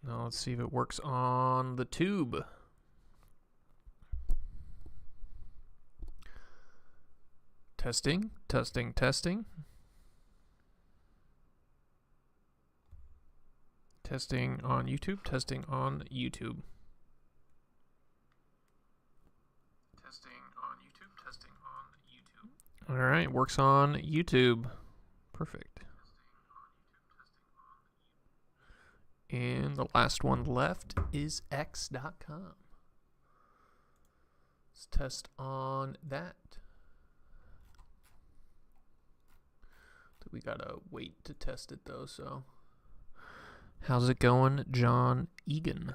Now let's see if it works on the tube. Testing, testing, testing. Testing on YouTube, testing on YouTube. Testing on YouTube, testing on YouTube. All right, works on YouTube. Perfect. And the last one left is x.com. Let's test on that. We gotta wait to test it though, so. How's it going, John Egan?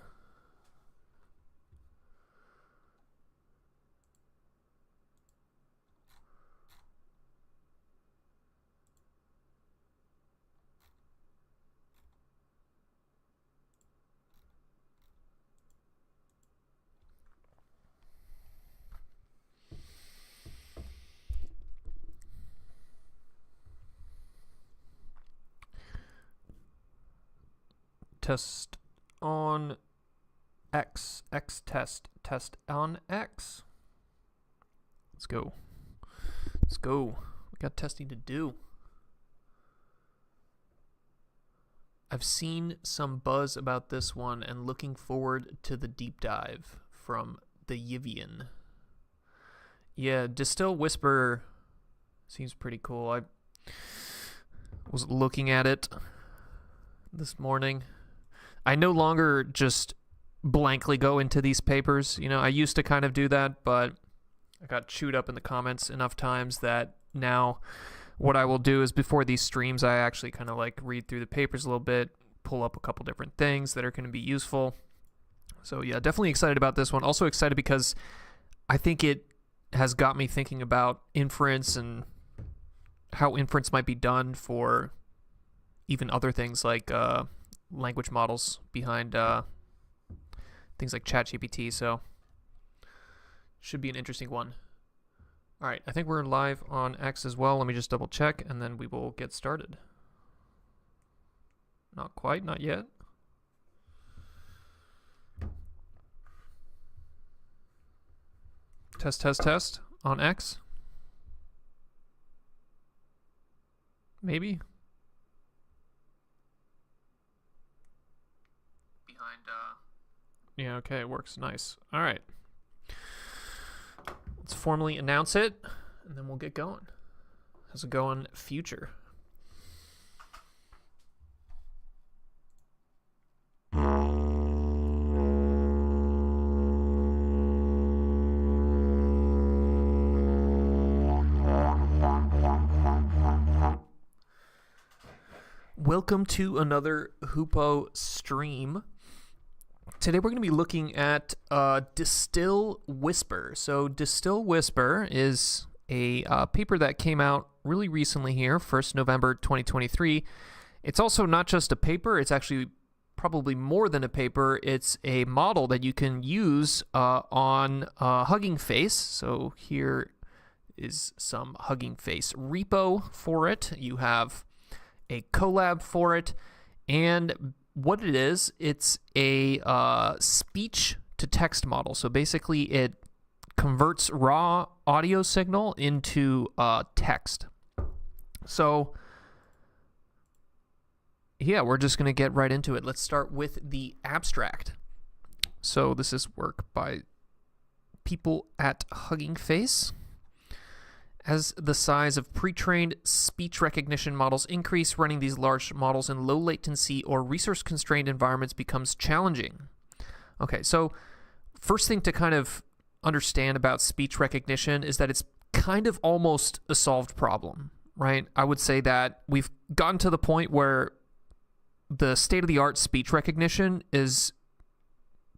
Test on X. X test. Test on X. Let's go. Let's go. We got testing to do. I've seen some buzz about this one and looking forward to the deep dive from the Yivian. Yeah, Distil-Whisper seems pretty cool. I was looking at it this morning. I no longer just blankly go into these papers. You know, I used to kind of do that, but I got chewed up in the comments enough times that now what I will do is before these streams, I actually kind of like read through the papers a little bit, pull up a couple different things that are going to be useful. So yeah, definitely excited about this one. Also excited because I think it has got me thinking about inference and how inference might be done for even other things like language models behind things like ChatGPT, so should be an interesting one. All right, I think we're live on X as well. Let me just double check, and then we will get started. Not quite, not yet. Test, test, test on X. Maybe. Yeah, okay, it works. Nice. All right. Let's formally announce it, and then we'll get going. How's it going, future? Welcome to another Hoopo stream. Today we're going to be looking at Distil-Whisper. So Distil-Whisper is a paper that came out really recently here, 1st November 2023. It's also not just a paper, it's actually probably more than a paper. It's a model that you can use on Hugging Face. So here is some Hugging Face repo for it. You have a collab for it, and what it is, it's a speech-to-text model. So basically, it converts raw audio signal into text. So yeah, we're just going to get right into it. Let's start with the abstract. So this is work by people at Hugging Face. As the size of pre-trained speech recognition models increase, running these large models in low latency or resource-constrained environments becomes challenging. Okay, so first thing to kind of understand about speech recognition is that it's kind of almost a solved problem, right? I would say that we've gotten to the point where the state-of-the-art speech recognition is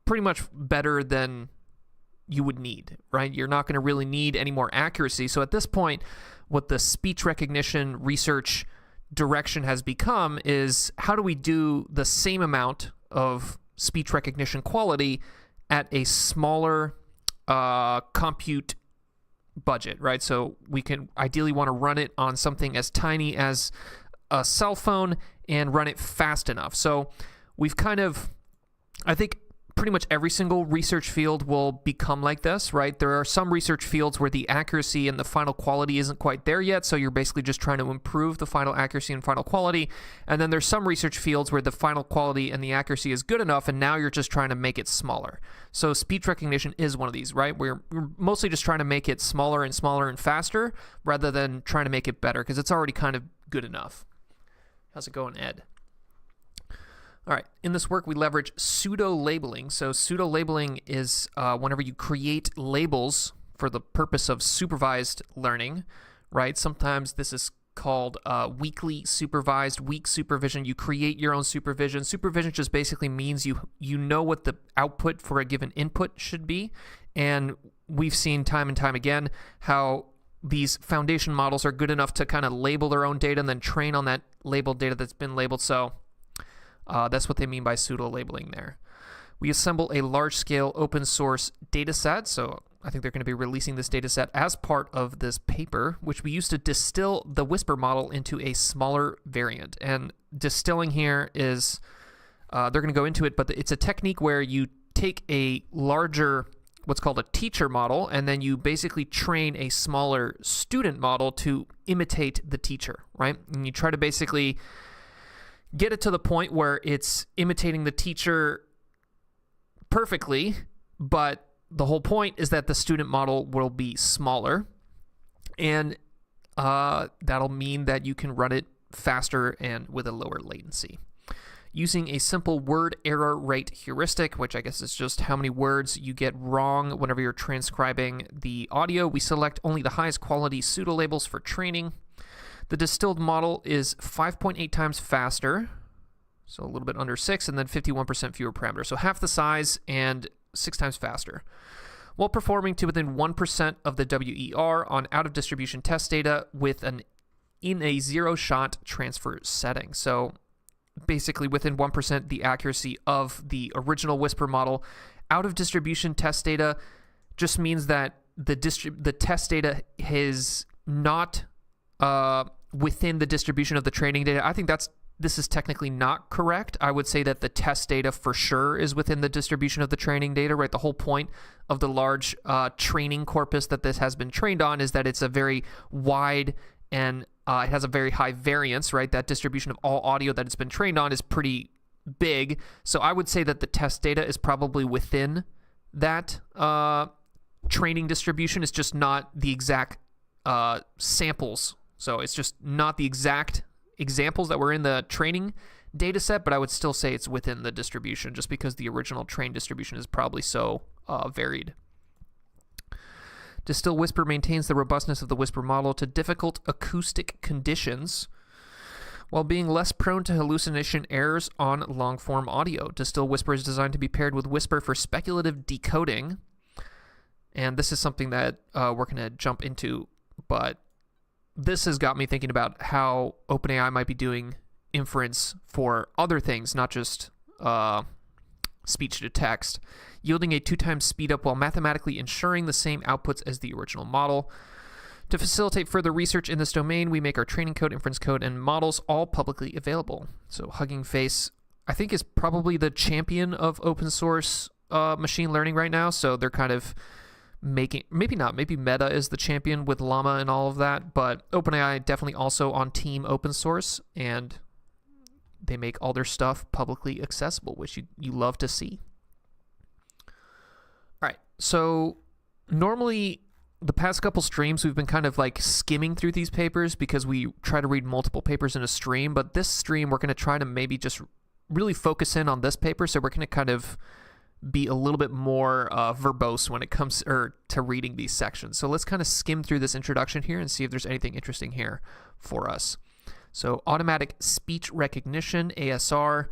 pretty much better than you would need, right? You're not going to really need any more accuracy. So at this point, what the speech recognition research direction has become is how do we do the same amount of speech recognition quality at a smaller compute budget, right? So we can ideally want to run it on something as tiny as a cell phone and run it fast enough. So we've kind of I think pretty much every single research field will become like this, right? There are some research fields where the accuracy and the final quality isn't quite there yet, so you're basically just trying to improve the final accuracy and final quality. And then there's some research fields where the final quality and the accuracy is good enough, and now you're just trying to make it smaller. So speech recognition is one of these, right? We're mostly just trying to make it smaller and smaller and faster rather than trying to make it better, because it's already kind of good enough. How's it going, Ed? All right, in this work, we leverage pseudo-labeling. So pseudo-labeling is whenever you create labels for the purpose of supervised learning, right? Sometimes this is called weakly supervised, weak supervision. You create your own supervision. Supervision just basically means you know what the output for a given input should be. And we've seen time and time again how these foundation models are good enough to kind of label their own data and then train on that labeled data that's been labeled. So that's what they mean by pseudo-labeling there. We assemble a large-scale open source data set. So I think they're going to be releasing this data set as part of this paper, which we use to distill the Whisper model into a smaller variant. And distilling here is, they're going to go into it, but it's a technique where you take a larger, what's called a teacher model, and then you basically train a smaller student model to imitate the teacher, right? And you try to basically get it to the point where it's imitating the teacher perfectly, but the whole point is that the student model will be smaller, and that'll mean that you can run it faster and with a lower latency. Using a simple word error rate heuristic, which I guess is just how many words you get wrong whenever you're transcribing the audio, we select only the highest quality pseudo-labels for training. The distilled model is 5.8 times faster, so a little bit under 6, and then 51% fewer parameters. So half the size and 6 times faster, while performing to within 1% of the WER on out-of-distribution test data in a zero-shot transfer setting. So basically within 1% the accuracy of the original Whisper model. Out-of-distribution test data just means that the test data is not within the distribution of the training data. I think this is technically not correct. I would say that the test data for sure is within the distribution of the training data, right? The whole point of the large training corpus that this has been trained on is that it's a very wide and it has a very high variance, right? That distribution of all audio that it's been trained on is pretty big. So I would say that the test data is probably within that training distribution. It's just not the exact samples. So it's just not the exact examples that were in the training data set, but I would still say it's within the distribution just because the original train distribution is probably so varied. Distil-Whisper maintains the robustness of the Whisper model to difficult acoustic conditions while being less prone to hallucination errors on long-form audio. Distil-Whisper is designed to be paired with Whisper for speculative decoding, and this is something that we're going to jump into, but this has got me thinking about how OpenAI might be doing inference for other things, not just speech to text, yielding a 2 times speed up while mathematically ensuring the same outputs as the original model. To facilitate further research in this domain, we make our training code, inference code, and models all publicly available. So Hugging Face, I think, is probably the champion of open source machine learning right now. So they're kind of making, maybe not, maybe Meta is the champion with Llama and all of that, but OpenAI definitely also on team open source, and they make all their stuff publicly accessible, which you love to see. All right, so normally the past couple streams we've been kind of like skimming through these papers because we try to read multiple papers in a stream, but this stream we're going to try to maybe just really focus in on this paper, so we're going to kind of be a little bit more verbose when it comes to reading these sections. So let's kind of skim through this introduction here and see if there's anything interesting here for us. So automatic speech recognition, ASR,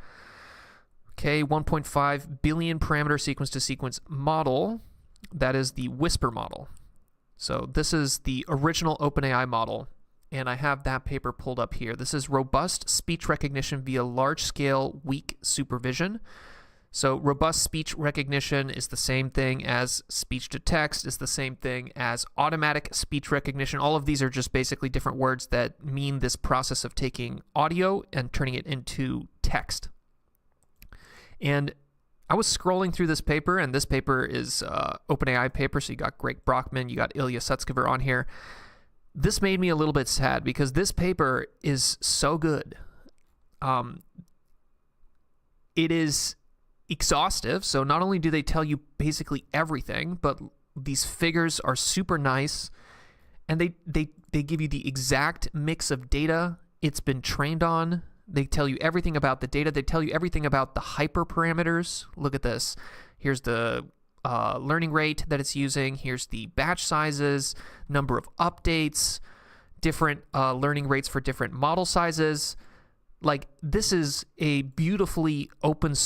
okay, 1.5 billion parameter sequence-to-sequence model. That is the Whisper model. So this is the original OpenAI model, and I have that paper pulled up here. This is robust speech recognition via large-scale weak supervision. So robust speech recognition is the same thing as speech-to-text, is the same thing as automatic speech recognition. All of these are just basically different words that mean this process of taking audio and turning it into text. And I was scrolling through this paper, and this paper is OpenAI paper, so you got Greg Brockman, you got Ilya Sutskever on here. This made me a little bit sad because this paper is so good. It is exhaustive, so not only do they tell you basically everything, but these figures are super nice, and they give you the exact mix of data it's been trained on. They tell you everything about the data. They tell you everything about the hyperparameters. Look at this. Here's the learning rate that it's using. Here's the batch sizes, number of updates, different learning rates for different model sizes. Like, this is a beautifully open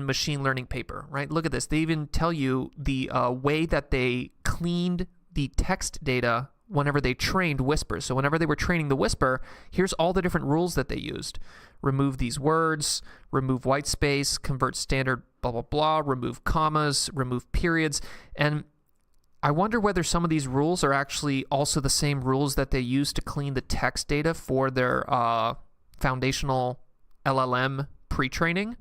machine learning paper, right? Look at this. They even tell you the way that they cleaned the text data whenever they trained Whisper. So whenever they were training the Whisper, here's all the different rules that they used. Remove these words, remove white space, convert standard blah, blah, blah, remove commas, remove periods. And I wonder whether some of these rules are actually also the same rules that they use to clean the text data for their foundational LLM pre-training.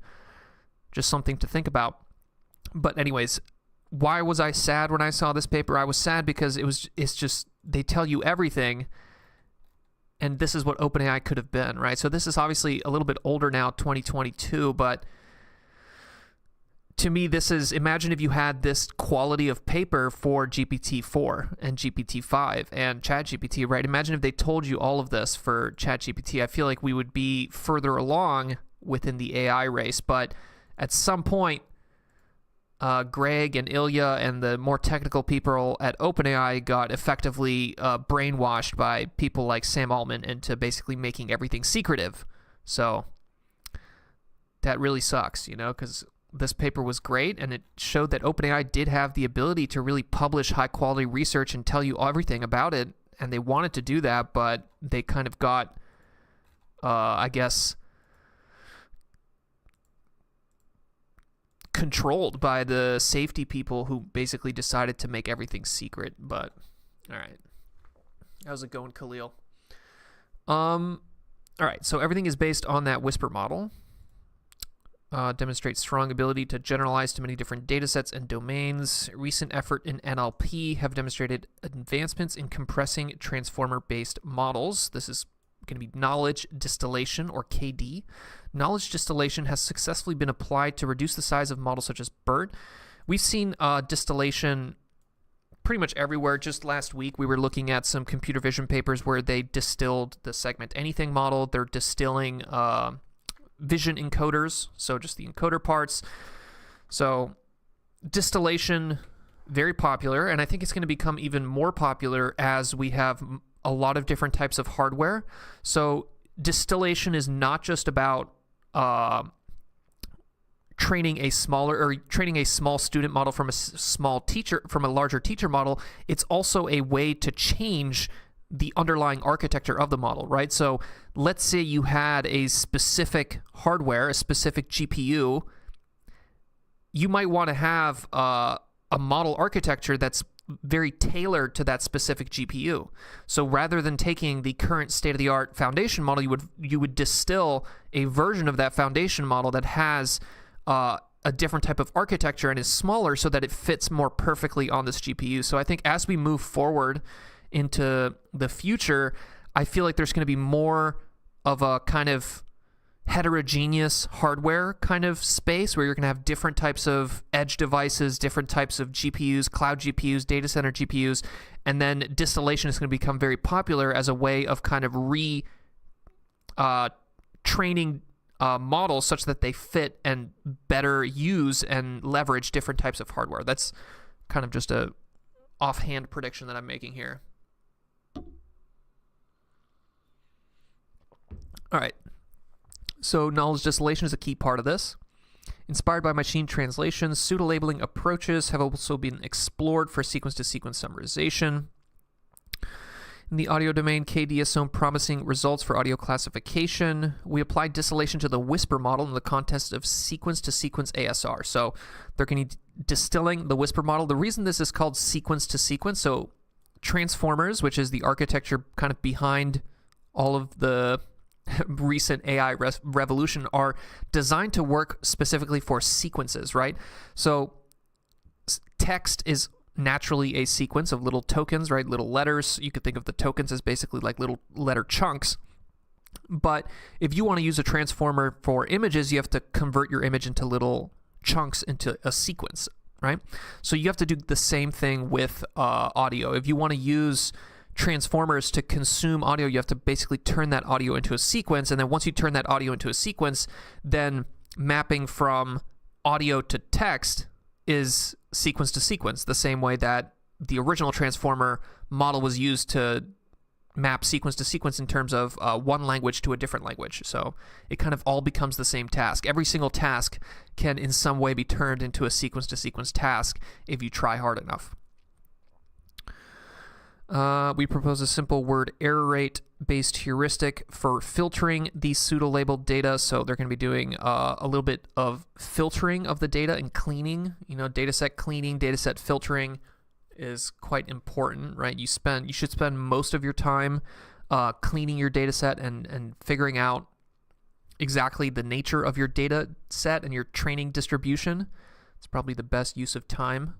Just something to think about. But anyways, why was I sad when I saw this paper? I was sad because it's just, they tell you everything, and this is what OpenAI could have been, right? So this is obviously a little bit older now, 2022, but to me, this is, imagine if you had this quality of paper for GPT-4 and GPT-5 and ChatGPT, right? Imagine if they told you all of this for ChatGPT. I feel like we would be further along within the AI race, but at some point, Greg and Ilya and the more technical people at OpenAI got effectively brainwashed by people like Sam Altman into basically making everything secretive. So that really sucks, because this paper was great, and it showed that OpenAI did have the ability to really publish high-quality research and tell you everything about it, and they wanted to do that, but they kind of got, I guess, controlled by the safety people who basically decided to make everything secret. But all right, how's it going, Khalil? All right, so everything is based on that Whisper model. Demonstrates strong ability to generalize to many different data sets and domains. Recent effort in NLP have demonstrated advancements in compressing transformer-based models. This is going to be knowledge distillation, or KD. Knowledge distillation has successfully been applied to reduce the size of models such as BERT. We've seen distillation pretty much everywhere. Just last week, we were looking at some computer vision papers where they distilled the segment anything model. They're distilling vision encoders, so just the encoder parts. So distillation, very popular, and I think it's going to become even more popular as we have a lot of different types of hardware. So distillation is not just about training a small student model from a larger teacher model. It's also a way to change the underlying architecture of the model, right? So let's say you had a specific hardware, a specific GPU. You might want to have a model architecture that's very tailored to that specific GPU. So rather than taking the current state-of-the-art foundation model, you would distill a version of that foundation model that has a different type of architecture and is smaller so that it fits more perfectly on this GPU. So I think as we move forward into the future, I feel like there's going to be more of a kind of heterogeneous hardware kind of space where you're going to have different types of edge devices, different types of GPUs, cloud GPUs, data center GPUs, and then distillation is going to become very popular as a way of kind of training models such that they fit and better use and leverage different types of hardware. That's kind of just a offhand prediction that I'm making here. All right. So knowledge distillation is a key part of this. Inspired by machine translation, pseudo-labeling approaches have also been explored for sequence-to-sequence summarization. In the audio domain, KD has shown promising results for audio classification. We applied distillation to the Whisper model in the context of sequence-to-sequence ASR. So they're going to be distilling the Whisper model. The reason this is called sequence-to-sequence, so transformers, which is the architecture kind of behind all of the recent AI revolution are designed to work specifically for sequences, right? So text is naturally a sequence of little tokens, right? Little letters. You could think of the tokens as basically like little letter chunks. But if you want to use a transformer for images, you have to convert your image into little chunks into a sequence, right? So you have to do the same thing with audio. If you want to use transformers to consume audio, you have to basically turn that audio into a sequence. And then once you turn that audio into a sequence, then mapping from audio to text is sequence to sequence, the same way that the original transformer model was used to map sequence to sequence in terms of one language to a different language. So it kind of all becomes the same task. Every single task can in some way be turned into a sequence to sequence task if you try hard enough. We propose a simple word error rate based heuristic for filtering the pseudo-labeled data. So they're going to be doing a little bit of filtering of the data and cleaning. Dataset cleaning, dataset filtering is quite important, right? You should spend most of your time cleaning your dataset and figuring out exactly the nature of your data set and your training distribution. It's probably the best use of time.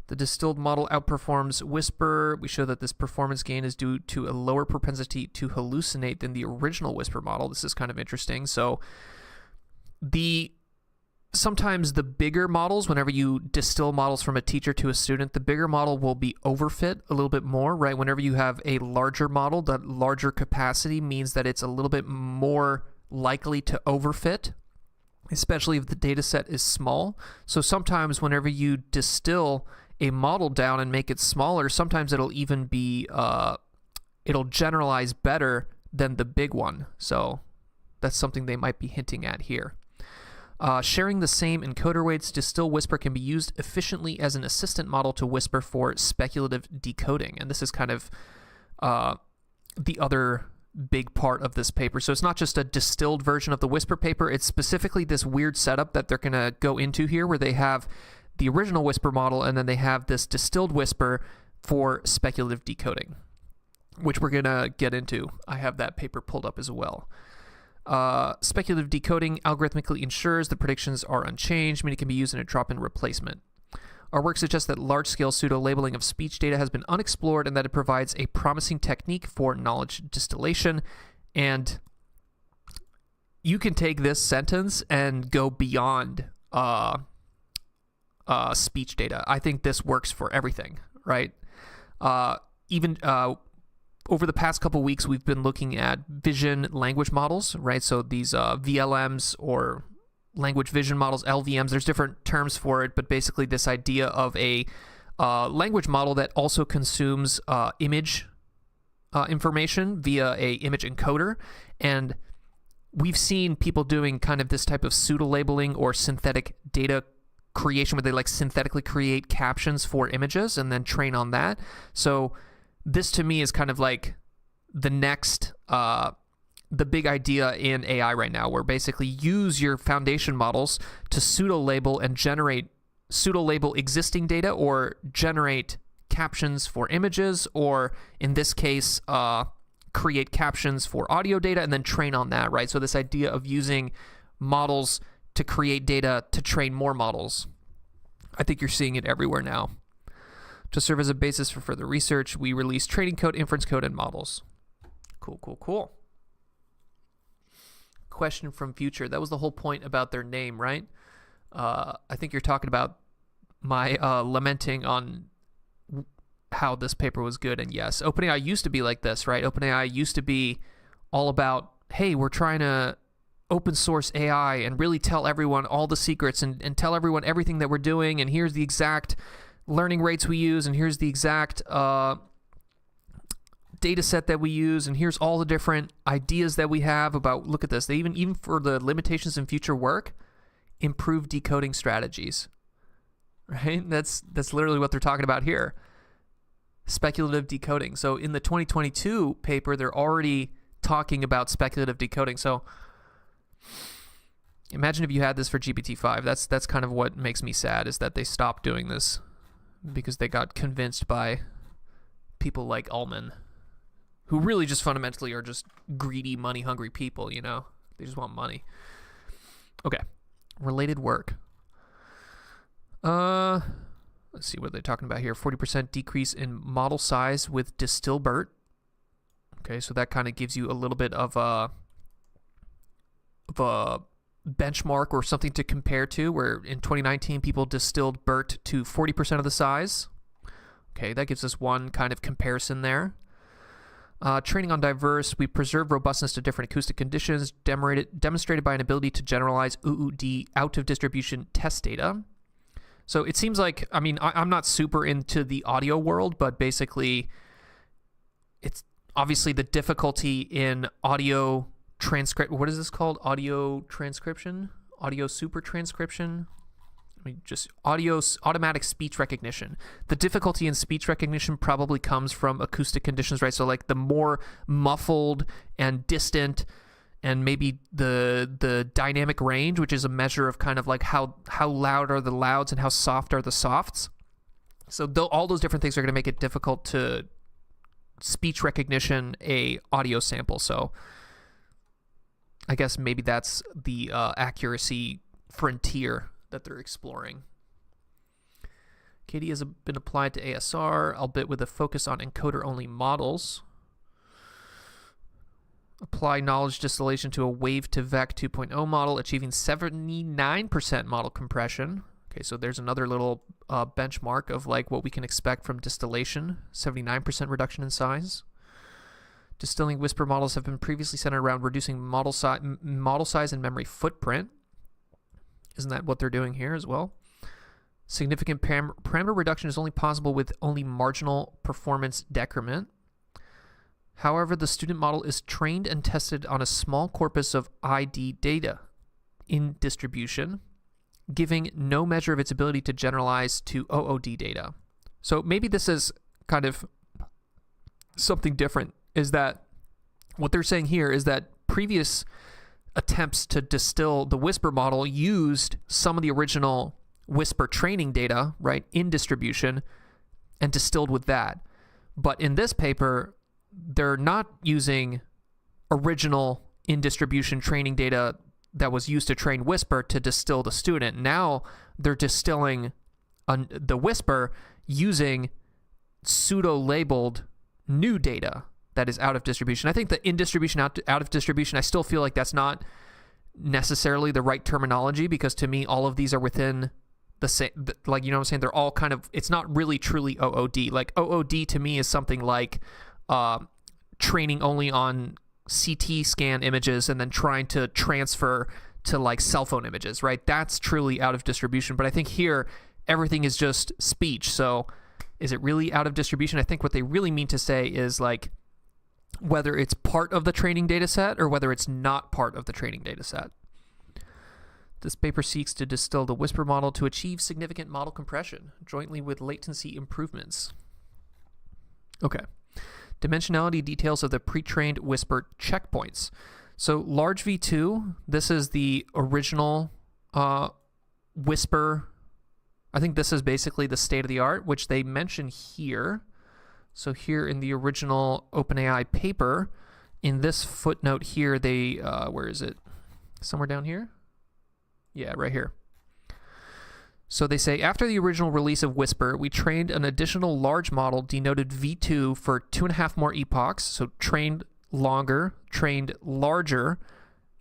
The distilled model outperforms Whisper. We show that this performance gain is due to a lower propensity to hallucinate than the original Whisper model. This is kind of interesting. So sometimes the bigger models, whenever you distill models from a teacher to a student, the bigger model will be overfit a little bit more, right? Whenever you have a larger model, that larger capacity means that it's a little bit more likely to overfit, especially if the data set is small. So sometimes whenever you distill a model down and make it smaller, sometimes it'll even be, it'll generalize better than the big one. So that's something they might be hinting at here. Sharing the same encoder weights, Distil-Whisper can be used efficiently as an assistant model to Whisper for speculative decoding. And this is kind of the other big part of this paper. So it's not just a distilled version of the Whisper paper. It's specifically this weird setup that they're going to go into here, where they have the original Whisper model and then they have this distilled Whisper for speculative decoding, which we're going to get into. I have that paper pulled up as well. Speculative decoding algorithmically ensures the predictions are unchanged, meaning it can be used in a drop-in replacement. Our work suggests that large-scale pseudo-labeling of speech data has been unexplored and that it provides a promising technique for knowledge distillation. And you can take this sentence and go beyond speech data. I think this works for everything, right? Even over the past couple weeks, we've been looking at vision language models, right? So these VLMs or language vision models, LVMs, there's different terms for it, but basically this idea of a language model that also consumes image information via a image encoder. And we've seen people doing kind of this type of pseudo-labeling or synthetic data creation where they like synthetically create captions for images and then train on that. So this to me is kind of like the next, the big idea in AI right now, where basically use your foundation models to pseudo-label and pseudo-label existing data or generate captions for images, or in this case, create captions for audio data and then train on that, right? So this idea of using models to create data to train more models. I think you're seeing it everywhere now. To serve as a basis for further research, we release training code, inference code, and models. Cool. Question from Future. That was the whole point about their name, right? I think you're talking about my lamenting on how this paper was good. And yes, OpenAI used to be like this, right? OpenAI used to be all about, hey, we're trying to open source AI and really tell everyone all the secrets and tell everyone everything that we're doing, and here's the exact learning rates we use, and here's the exact data set that we use, and here's all the different ideas that we have about, look at this, they even for the limitations in future work, improve decoding strategies, right? That's literally what they're talking about here. Speculative decoding. So in the 2022 paper, they're already talking about speculative decoding. So imagine if you had this for GPT-5. That's kind of what makes me sad, is that they stopped doing this because they got convinced by people like Ullman. who really just fundamentally are just greedy, money-hungry people, you know? They just want money. Okay. Related work. Let's see what they're talking about here. 40% decrease in model size with Distil-Burt. Okay, so that kind of gives you a little bit of a benchmark or something to compare to, where in 2019 people distilled Burt to 40% of the size. Okay, that gives us one kind of comparison there. Training on diverse, we preserve robustness to different acoustic conditions, demonstrated by an ability to generalize UUD out of distribution test data. So it seems like, I mean, I'm not super into the audio world, but basically it's obviously the difficulty in audio transcript. What is this called? Audio transcription? Audio super transcription? I mean, just automatic speech recognition. The difficulty in speech recognition probably comes from acoustic conditions, right? So like the more muffled and distant, and maybe the dynamic range, which is a measure of kind of like how loud are the louds and how soft are the softs. So all those different things are going to make it difficult to speech recognition a audio sample. So I guess maybe that's the accuracy frontier that they're exploring. KD has been applied to ASR, albeit with a focus on encoder-only models. Apply knowledge distillation to a wave-to-vec 2.0 model, achieving 79% model compression. Okay, so there's another little benchmark of like what we can expect from distillation, 79% reduction in size. Distilling Whisper models have been previously centered around reducing model size and memory footprint. Isn't that what they're doing here as well? Significant parameter reduction is only possible with only marginal performance decrement. However, the student model is trained and tested on a small corpus of ID data in distribution, giving no measure of its ability to generalize to OOD data. So maybe this is kind of something different, is that what they're saying here is that previous attempts to distill the Whisper model used some of the original Whisper training data, right, in distribution and distilled with that. But in this paper, they're not using original in distribution training data that was used to train Whisper to distill the student. Now they're distilling the Whisper using pseudo-labeled new data that is out of distribution. I think the in distribution, out of distribution, I still feel like that's not necessarily the right terminology, because to me, all of these are within the same, like, you know what I'm saying? They're all kind of, it's not really truly OOD. Like OOD to me is something like training only on CT scan images and then trying to transfer to like cell phone images, right? That's truly out of distribution. But I think here, everything is just speech. So is it really out of distribution? I think what they really mean to say is like, whether it's part of the training data set or whether it's not part of the training data set. This paper seeks to distill the Whisper model to achieve significant model compression, jointly with latency improvements. Okay. Dimensionality details of the pre-trained Whisper checkpoints. So large V2, this is the original Whisper. I think this is basically the state of the art, which they mention here. So here in the original OpenAI paper, in this footnote here, they, where is it? Somewhere down here? Yeah, right here. So they say, after the original release of Whisper, we trained an additional large model denoted V2 for 2.5 more epochs. So trained longer, trained larger,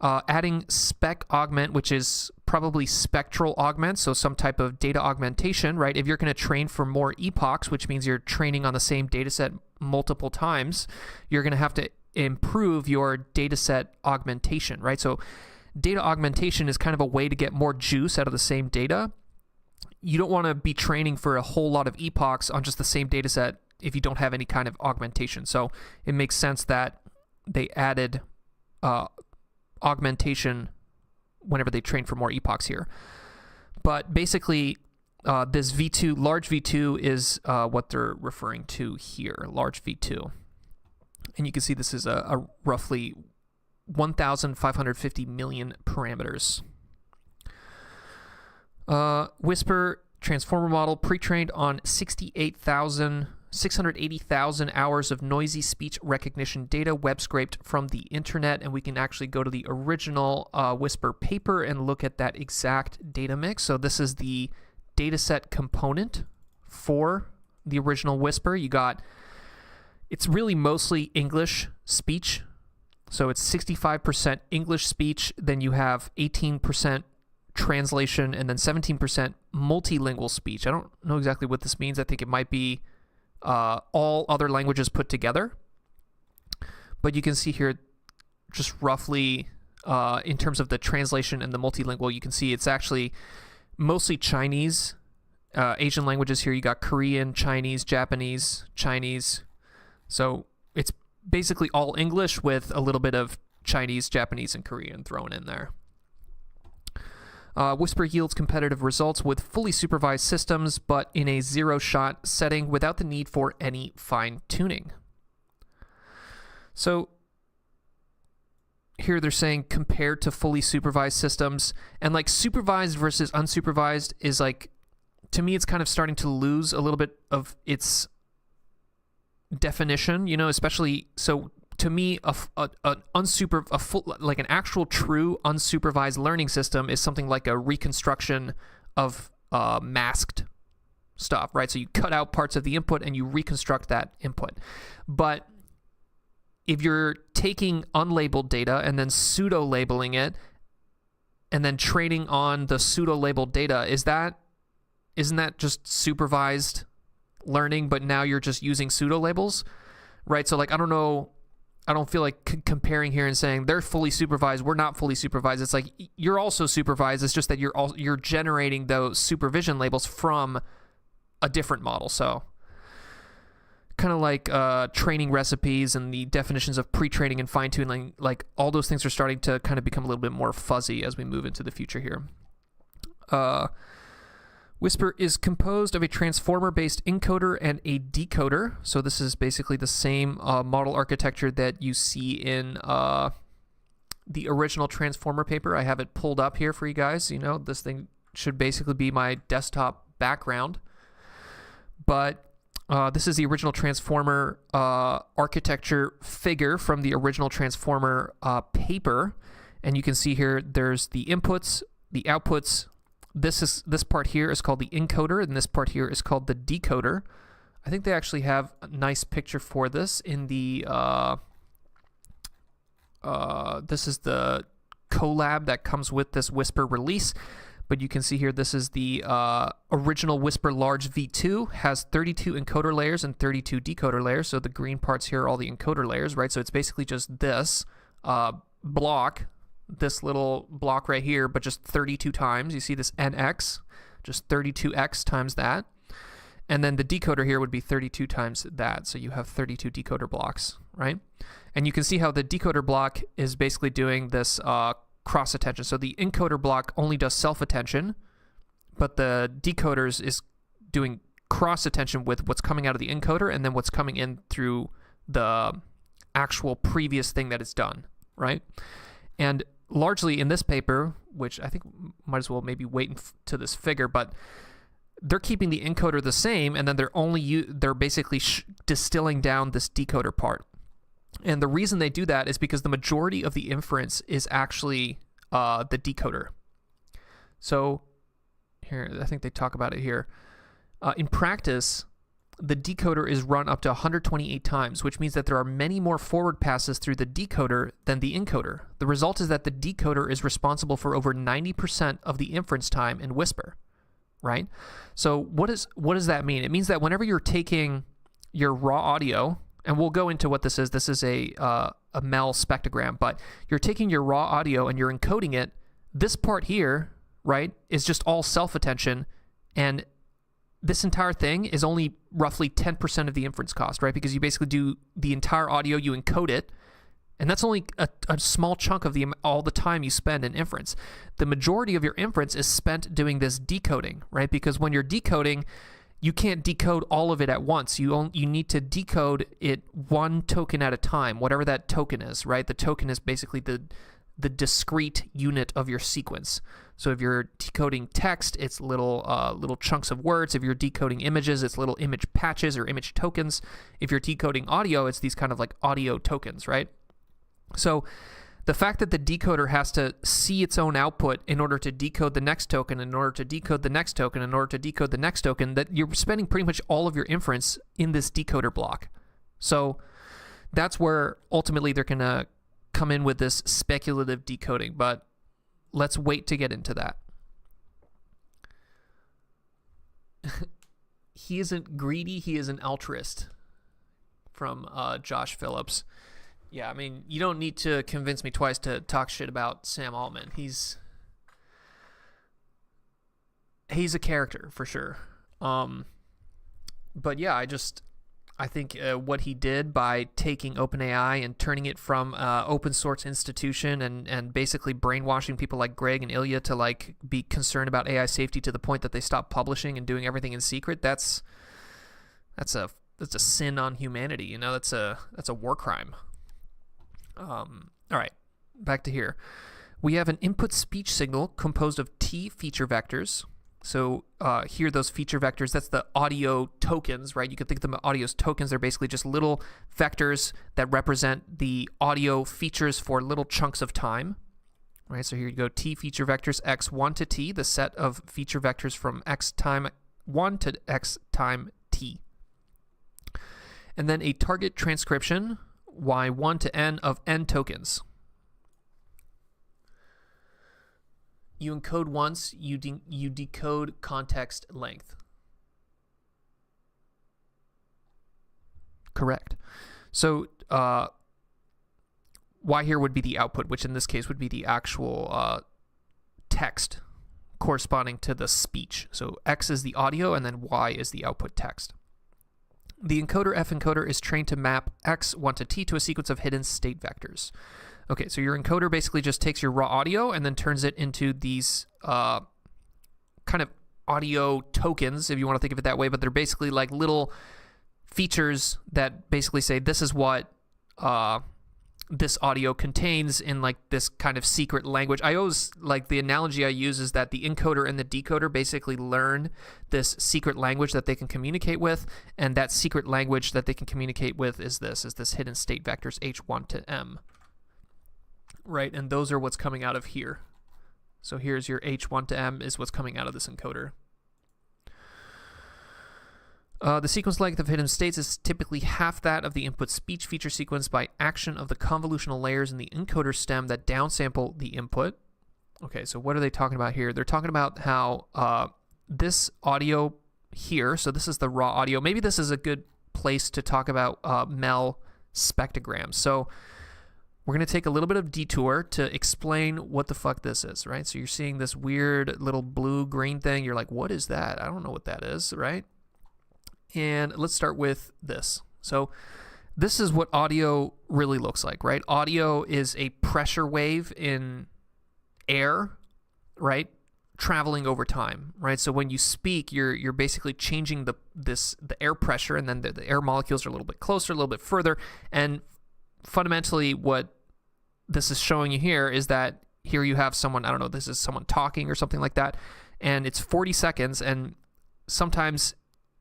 adding spec augment, which is probably spectral augment, so some type of data augmentation, right? If you're going to train for more epochs, which means you're training on the same data set multiple times, you're going to have to improve your data set augmentation, right? So data augmentation is kind of a way to get more juice out of the same data. You don't want to be training for a whole lot of epochs on just the same data set if you don't have any kind of augmentation. So it makes sense that they added augmentation whenever they train for more epochs here. But basically, this V2, large V2 is what they're referring to here, large V2. And you can see this is a roughly 1,550 million parameters. Whisper transformer model pre-trained on 68,000 680,000 hours of noisy speech recognition data web scraped from the internet, and we can actually go to the original Whisper paper and look at that exact data mix. So this is the dataset component for the original Whisper. It's really mostly English speech. So it's 65% English speech, then you have 18% translation, and then 17% multilingual speech. I don't know exactly what this means. I think it might be all other languages put together. But you can see here just roughly in terms of the translation and the multilingual, you can see it's actually mostly Chinese, Asian languages here. You got Korean, Chinese, Japanese, Chinese. So it's basically all English with a little bit of Chinese, Japanese, and Korean thrown in there. Whisper yields competitive results with fully supervised systems, but in a zero-shot setting without the need for any fine-tuning. So here they're saying compared to fully supervised systems, and like supervised versus unsupervised is like, to me, it's kind of starting to lose a little bit of its definition, especially so. To me, like an actual true unsupervised learning system is something like a reconstruction of masked stuff, right? So you cut out parts of the input and you reconstruct that input. But if you're taking unlabeled data and then pseudo-labeling it and then training on the pseudo-labeled data, isn't that just supervised learning, but now you're just using pseudo-labels, right? So like, I don't feel like comparing here and saying they're fully supervised, we're not fully supervised. It's like you're also supervised. It's just that you're generating those supervision labels from a different model. So kind of like training recipes and the definitions of pre-training and fine-tuning, like all those things are starting to kind of become a little bit more fuzzy as we move into the future here. Whisper is composed of a transformer-based encoder and a decoder. So this is basically the same model architecture that you see in the original transformer paper. I have it pulled up here for you guys. This thing should basically be my desktop background. But this is the original transformer architecture figure from the original transformer paper. And you can see here there's the inputs, the outputs. This part here is called the encoder, and this part here is called the decoder. I think they actually have a nice picture for this in the this is the collab that comes with this Whisper release. But you can see here this is the original Whisper Large V2, has 32 encoder layers and 32 decoder layers. So the green parts here are all the encoder layers, right? So it's basically just this block, this little block right here, but just 32 times. You see this NX, just 32x times that. And then the decoder here would be 32 times that. So you have 32 decoder blocks, right? And you can see how the decoder block is basically doing this cross attention. So the encoder block only does self attention, but the decoders is doing cross attention with what's coming out of the encoder and then what's coming in through the actual previous thing that it's done, right? And largely in this paper, which I think might as well maybe wait to this figure, but they're keeping the encoder the same, and then they're basically distilling down this decoder part. And the reason they do that is because the majority of the inference is actually the decoder. So here, I think they talk about it here. In practice, the decoder is run up to 128 times, which means that there are many more forward passes through the decoder than the encoder. The result is that the decoder is responsible for over 90% of the inference time in Whisper, right? So what does that mean? It means that whenever you're taking your raw audio, and we'll go into what this is a MEL spectrogram, but you're taking your raw audio and you're encoding it. This part here, right, is just all self-attention, and this entire thing is only roughly 10% of the inference cost, right? Because you basically do the entire audio, you encode it, and that's only a small chunk of all the time you spend in inference. The majority of your inference is spent doing this decoding, right? Because when you're decoding, you can't decode all of it at once. You need to decode it one token at a time, whatever that token is, right? The token is basically the discrete unit of your sequence. So if you're decoding text, it's little chunks of words. If you're decoding images, it's little image patches or image tokens. If you're decoding audio, it's these kind of like audio tokens, right? So the fact that the decoder has to see its own output in order to decode the next token, in order to decode the next token, in order to decode the next token, that you're spending pretty much all of your inference in this decoder block. So that's where ultimately they're going to come in with this speculative decoding, but let's wait to get into that. He isn't greedy, he is an altruist, from Josh Phillips. Yeah, I mean, you don't need to convince me twice to talk shit about Sam Altman. He's a character for sure. But yeah, I think what he did by taking OpenAI and turning it from open source institution and basically brainwashing people like Greg and Ilya to like be concerned about AI safety to the point that they stop publishing and doing everything in secret. That's a sin on humanity. You know, that's a war crime. All right, back to here. We have an input speech signal composed of T feature vectors. So here, those feature vectors, that's the audio tokens, right? You could think of them as audio tokens. They're basically just little vectors that represent the audio features for little chunks of time, right? So here you go, T feature vectors, x1 to t, the set of feature vectors from x time 1 to x time t. And then a target transcription, y1 to n of n tokens. You encode once, you decode context length. Correct. So y here would be the output, which in this case would be the actual text corresponding to the speech. So x is the audio, and then y is the output text. The encoder F encoder is trained to map x1 to t to a sequence of hidden state vectors. Okay, so your encoder basically just takes your raw audio and then turns it into these kind of audio tokens, if you want to think of it that way, but they're basically like little features that basically say this is what this audio contains in like this kind of secret language. I always, like, the analogy I use is that the encoder and the decoder basically learn this secret language that they can communicate with, and that secret language that they can communicate with is this hidden state vectors h1 to m. Right, and those are what's coming out of here. So here's your h1 to m is what's coming out of this encoder. The sequence length of hidden states is typically half that of the input speech feature sequence by action of the convolutional layers in the encoder stem that downsample the input. Okay, so what are they talking about here? They're talking about how this audio here, so this is the raw audio. Maybe this is a good place to talk about MEL spectrograms. So we're going to take a little bit of detour to explain what the fuck this is, right? So you're seeing this weird little blue-green thing. You're like, what is that? I don't know what that is, right? And let's start with this. So this is what audio really looks like, right? Audio is a pressure wave in air, right? Traveling over time, right? So when you speak, you're basically changing the air pressure, and then the air molecules are a little bit closer, a little bit further. And fundamentally, what this is showing you here is that here you have someone, I don't know, this is someone talking or something like that, and it's 40 seconds, and sometimes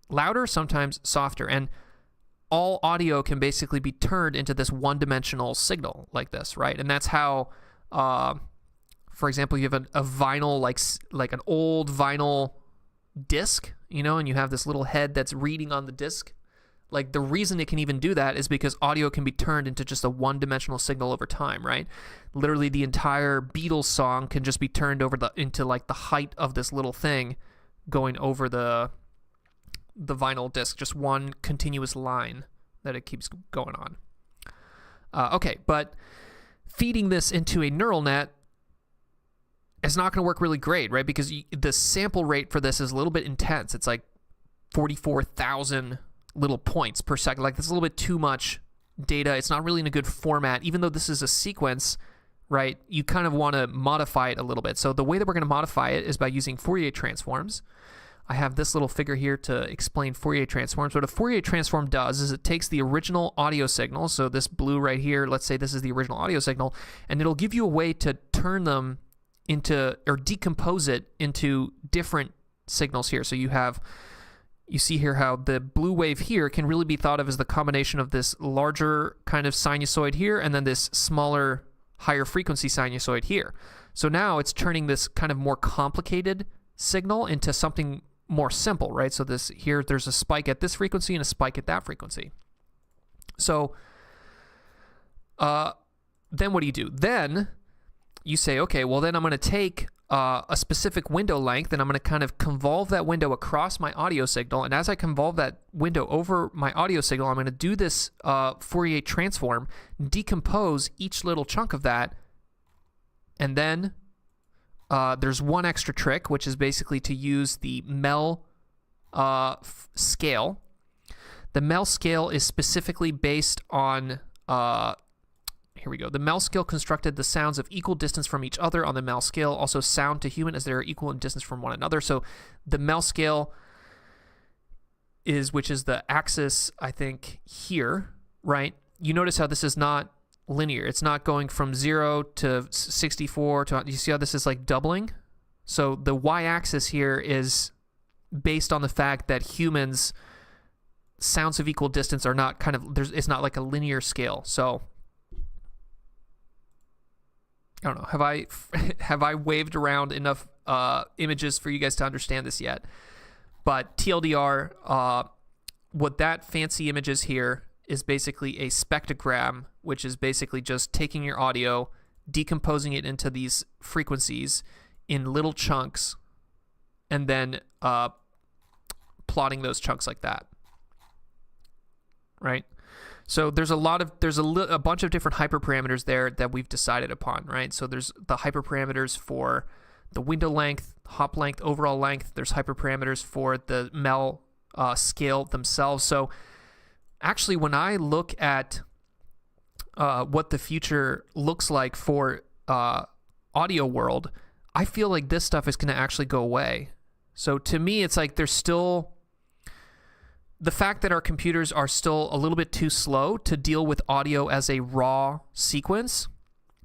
louder, sometimes softer, and all audio can basically be turned into this one-dimensional signal like this, right? And that's how, for example, you have a vinyl, like an old vinyl disc, you know, and you have this little head that's reading on the disc. Like, the reason it can even do that is because audio can be turned into just a one-dimensional signal over time, right? Literally, the entire Beatles song can just be turned into like the height of this little thing going over the vinyl disc, just one continuous line that it keeps going on. Okay, but feeding this into a neural net is not going to work really great, right? Because the sample rate for this is a little bit intense. It's like 44,000 little points per second. Like, that's a little bit too much data. It's not really in a good format. Even though this is a sequence, right, you kind of want to modify it a little bit. So the way that we're going to modify it is by using Fourier transforms. I have this little figure here to explain Fourier transforms. What a Fourier transform does is it takes the original audio signal, so this blue right here, let's say this is the original audio signal, and it'll give you a way to turn them into, or decompose it into different signals here. So you see here how the blue wave here can really be thought of as the combination of this larger kind of sinusoid here and then this smaller, higher frequency sinusoid here. So now it's turning this kind of more complicated signal into something more simple, right? So this here, there's a spike at this frequency and a spike at that frequency. So then what do? Then you say, okay, well then I'm going to take a specific window length and I'm going to kind of convolve that window across my audio signal. And as I convolve that window over my audio signal, I'm going to do this Fourier transform, decompose each little chunk of that. And then there's one extra trick, which is basically to use the Mel scale. The Mel scale is specifically based on here we go. The Mel scale constructed the sounds of equal distance from each other on the Mel scale, also sound to human as they are equal in distance from one another. So the Mel scale which is the axis, I think, here, right? You notice how this is not linear. It's not going from 0 to 64 to, you see how this is like doubling? So the y-axis here is based on the fact that humans' sounds of equal distance are not it's not like a linear scale. So I don't know. Have I waved around enough images for you guys to understand this yet? But TLDR, what that fancy image is here is basically a spectrogram, which is basically just taking your audio, decomposing it into these frequencies in little chunks, and then plotting those chunks like that. Right? So there's a bunch of different hyperparameters there that we've decided upon, right? So there's the hyperparameters for the window length, hop length, overall length. There's hyperparameters for the Mel scale themselves. So actually, when I look at what the future looks like for audio world, I feel like this stuff is going to actually go away. So to me, it's like there's still the fact that our computers are still a little bit too slow to deal with audio as a raw sequence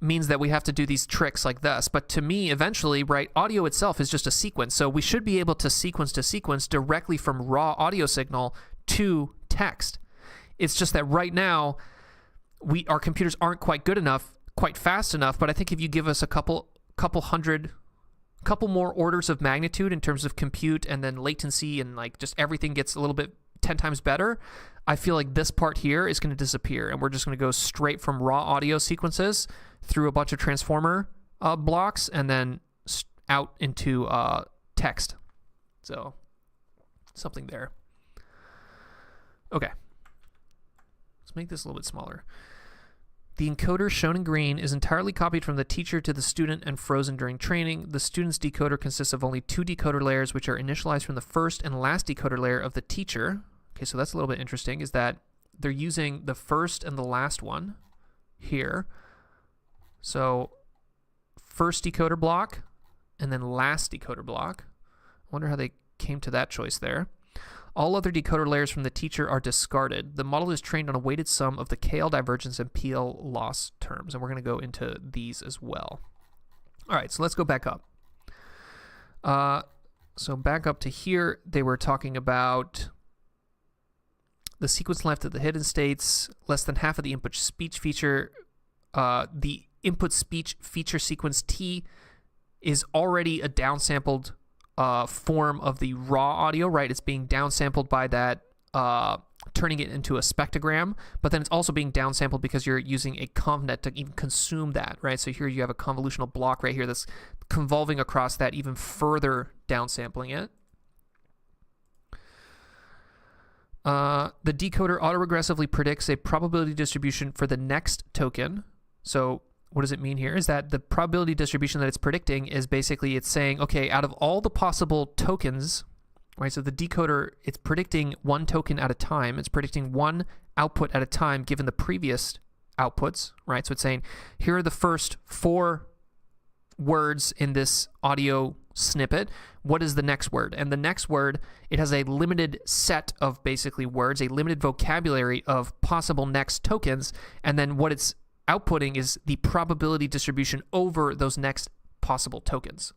means that we have to do these tricks like this. But to me, eventually, right, audio itself is just a sequence. So we should be able to sequence directly from raw audio signal to text. It's just that right now, our computers aren't quite good enough, quite fast enough. But I think if you give us a couple more orders of magnitude in terms of compute and then latency and like just everything gets a little bit 10 times better, I feel like this part here is going to disappear and we're just going to go straight from raw audio sequences through a bunch of transformer blocks and then out into text. So something there. Okay. Let's make this a little bit smaller. The encoder shown in green is entirely copied from the teacher to the student and frozen during training. The student's decoder consists of only 2 decoder layers, which are initialized from the first and last decoder layer of the teacher. Okay, so that's a little bit interesting, is that they're using the first and the last one here. So first decoder block and then last decoder block. I wonder how they came to that choice there. All other decoder layers from the teacher are discarded. The model is trained on a weighted sum of the KL divergence and PL loss terms, and we're going to go into these as well. All right, so let's go back up. So back up to here, they were talking about the sequence length of the hidden states, less than half of the input speech feature. The input speech feature sequence T is already a downsampled form of the raw audio, right? It's being downsampled by that, turning it into a spectrogram, but then it's also being downsampled because you're using a convnet to even consume that, right? So here you have a convolutional block right here that's convolving across that, even further downsampling it. The decoder autoregressively predicts a probability distribution for the next token. So what does it mean here? Is that the probability distribution that it's predicting is basically it's saying, okay, out of all the possible tokens, right? So the decoder, it's predicting one token at a time. It's predicting one output at a time given the previous outputs, right? So it's saying, here are the first 4 words in this audio snippet, what is the next word? And the next word, it has a limited set of basically words, a limited vocabulary of possible next tokens, and then what it's outputting is the probability distribution over those next possible tokens.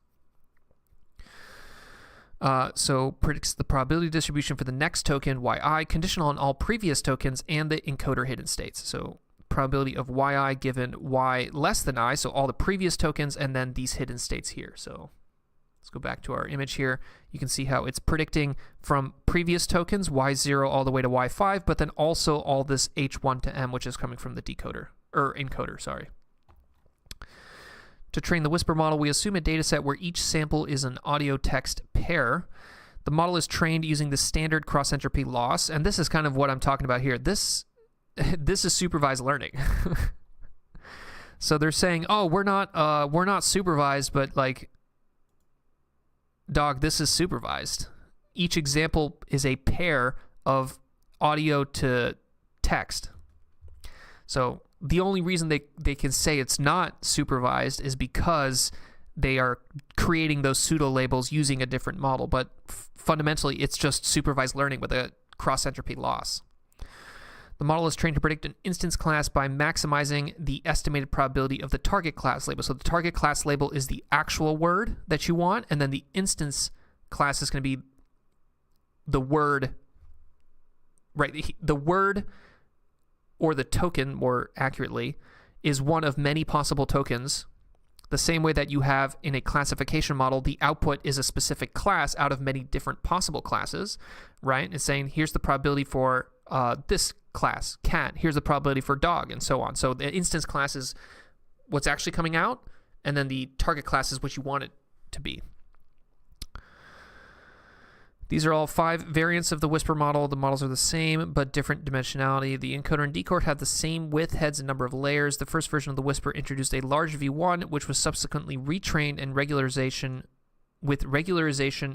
So predicts the probability distribution for the next token, yi, conditional on all previous tokens and the encoder hidden states. So probability of yi given y less than I, so all the previous tokens and then these hidden states here. So let's go back to our image here. You can see how it's predicting from previous tokens, y0 all the way to y5, but then also all this h1 to m, which is coming from the decoder, or encoder, sorry. To train the Whisper model, we assume a dataset where each sample is an audio-text pair. The model is trained using the standard cross-entropy loss, and this is kind of what I'm talking about here. This is supervised learning. So they're saying, oh, we're not supervised, but like, dog, this is supervised. Each example is a pair of audio to text. So the only reason they can say it's not supervised is because they are creating those pseudo labels using a different model, but fundamentally it's just supervised learning with a cross-entropy loss. The model is trained to predict an instance class by maximizing the estimated probability of the target class label. So the target class label is the actual word that you want, and then the instance class is going to be the word, right? The word, or the token, more accurately, is one of many possible tokens. The same way that you have in a classification model, the output is a specific class out of many different possible classes, right? It's saying, here's the probability for this class, cat, here's the probability for dog, and so on. So the instance class is what's actually coming out, and then the target class is what you want it to be. These are all 5 variants of the Whisper model. The models are the same, but different dimensionality. The encoder and decoder have the same width, heads, and number of layers. The first version of the Whisper introduced a large V1, which was subsequently retrained and regularization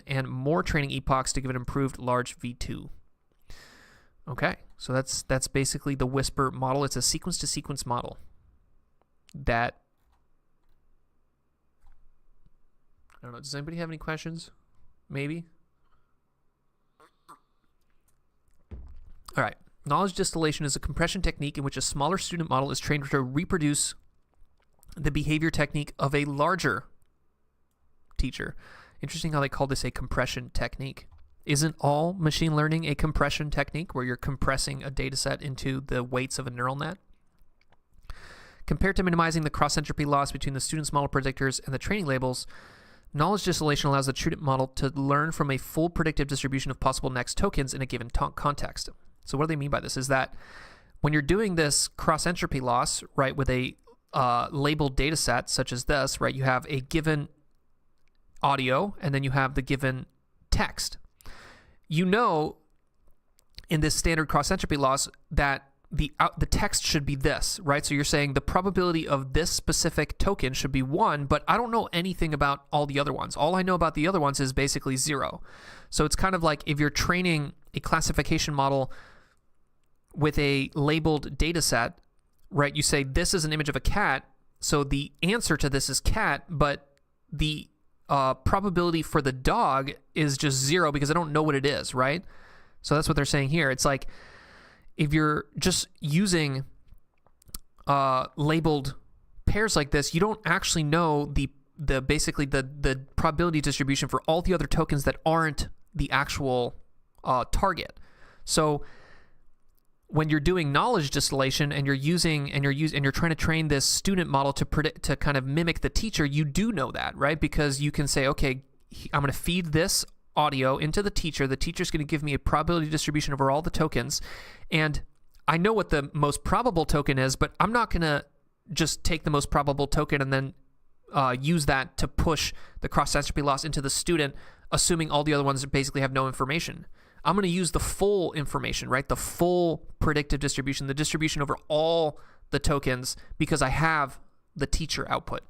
and more training epochs to give an improved large V2. Okay, so that's basically the Whisper model. It's a sequence-to-sequence model that, I don't know, does anybody have any questions? Maybe? All right. Knowledge distillation is a compression technique in which a smaller student model is trained to reproduce the behavior technique of a larger teacher. Interesting how they call this a compression technique. Isn't all machine learning a compression technique where you're compressing a data set into the weights of a neural net? Compared to minimizing the cross-entropy loss between the student's model predictors and the training labels, knowledge distillation allows the student model to learn from a full predictive distribution of possible next tokens in a given context. So what do they mean by this? Is that when you're doing this cross-entropy loss, right, with a labeled data set such as this, right, you have a given audio and then you have the given text. You know, in this standard cross-entropy loss that the text should be this, right? So you're saying the probability of this specific token should be 1, but I don't know anything about all the other ones. All I know about the other ones is basically 0. So it's kind of like if you're training a classification model with a labeled data set, right? You say this is an image of a cat, so the answer to this is cat, but the probability for the dog is just 0 because I don't know what it is, right? So that's what they're saying here. It's like if you're just using labeled pairs like this, you don't actually know the basically the probability distribution for all the other tokens that aren't the actual target. So when you're doing knowledge distillation and you're trying to train this student model to kind of mimic the teacher, you do know that, right? Because you can say, okay, I'm going to feed this audio into the teacher. The teacher's going to give me a probability distribution over all the tokens, and I know what the most probable token is, but I'm not going to just take the most probable token and then use that to push the cross-entropy loss into the student, assuming all the other ones basically have no information. I'm going to use the full information, right? The full predictive distribution, the distribution over all the tokens, because I have the teacher output,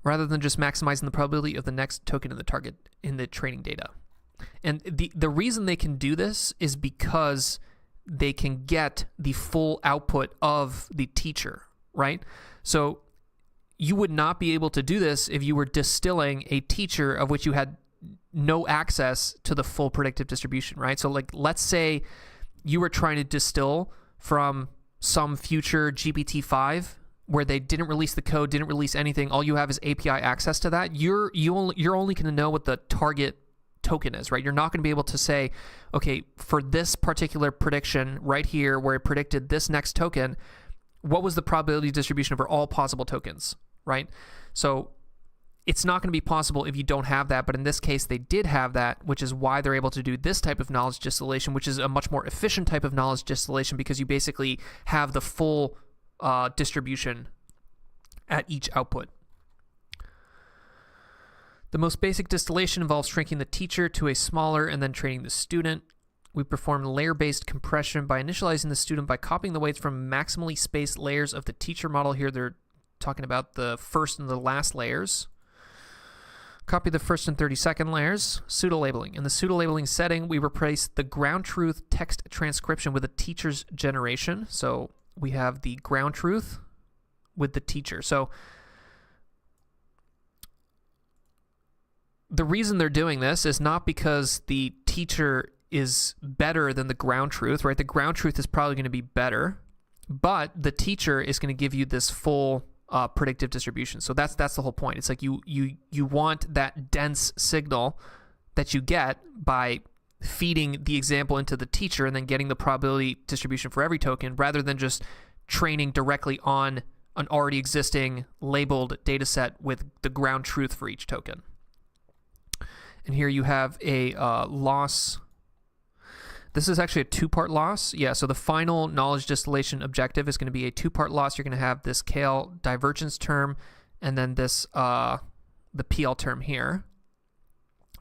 rather than just maximizing the probability of the next token in the target in the training data. And the reason they can do this is because they can get the full output of the teacher, right? So you would not be able to do this if you were distilling a teacher of which you had no access to the full predictive distribution, right? So like, let's say you were trying to distill from some future GPT-5 where they didn't release the code, didn't release anything. All you have is API access to that. You're only going to know what the target token is, right? You're not going to be able to say, okay, for this particular prediction right here where it predicted this next token, what was the probability distribution over all possible tokens, right? So it's not going to be possible if you don't have that, but in this case they did have that, which is why they're able to do this type of knowledge distillation, which is a much more efficient type of knowledge distillation because you basically have the full distribution at each output. The most basic distillation involves shrinking the teacher to a smaller and then training the student. We perform layer-based compression by initializing the student by copying the weights from maximally spaced layers of the teacher model. Here they're talking about the first and the last layers. Copy the first and 32nd layers. Pseudo-labeling. In the pseudo-labeling setting, we replace the ground truth text transcription with a teacher's generation. So we have the ground truth with the teacher. So the reason they're doing this is not because the teacher is better than the ground truth, right? The ground truth is probably going to be better, but the teacher is going to give you this full predictive distribution. So that's the whole point. It's like you want that dense signal that you get by feeding the example into the teacher and then getting the probability distribution for every token rather than just training directly on an already existing labeled data set with the ground truth for each token. And here you have a loss. This is actually a two-part loss. Yeah, so the final knowledge distillation objective is going to be a two-part loss. You're going to have this KL divergence term and then this the PL term here.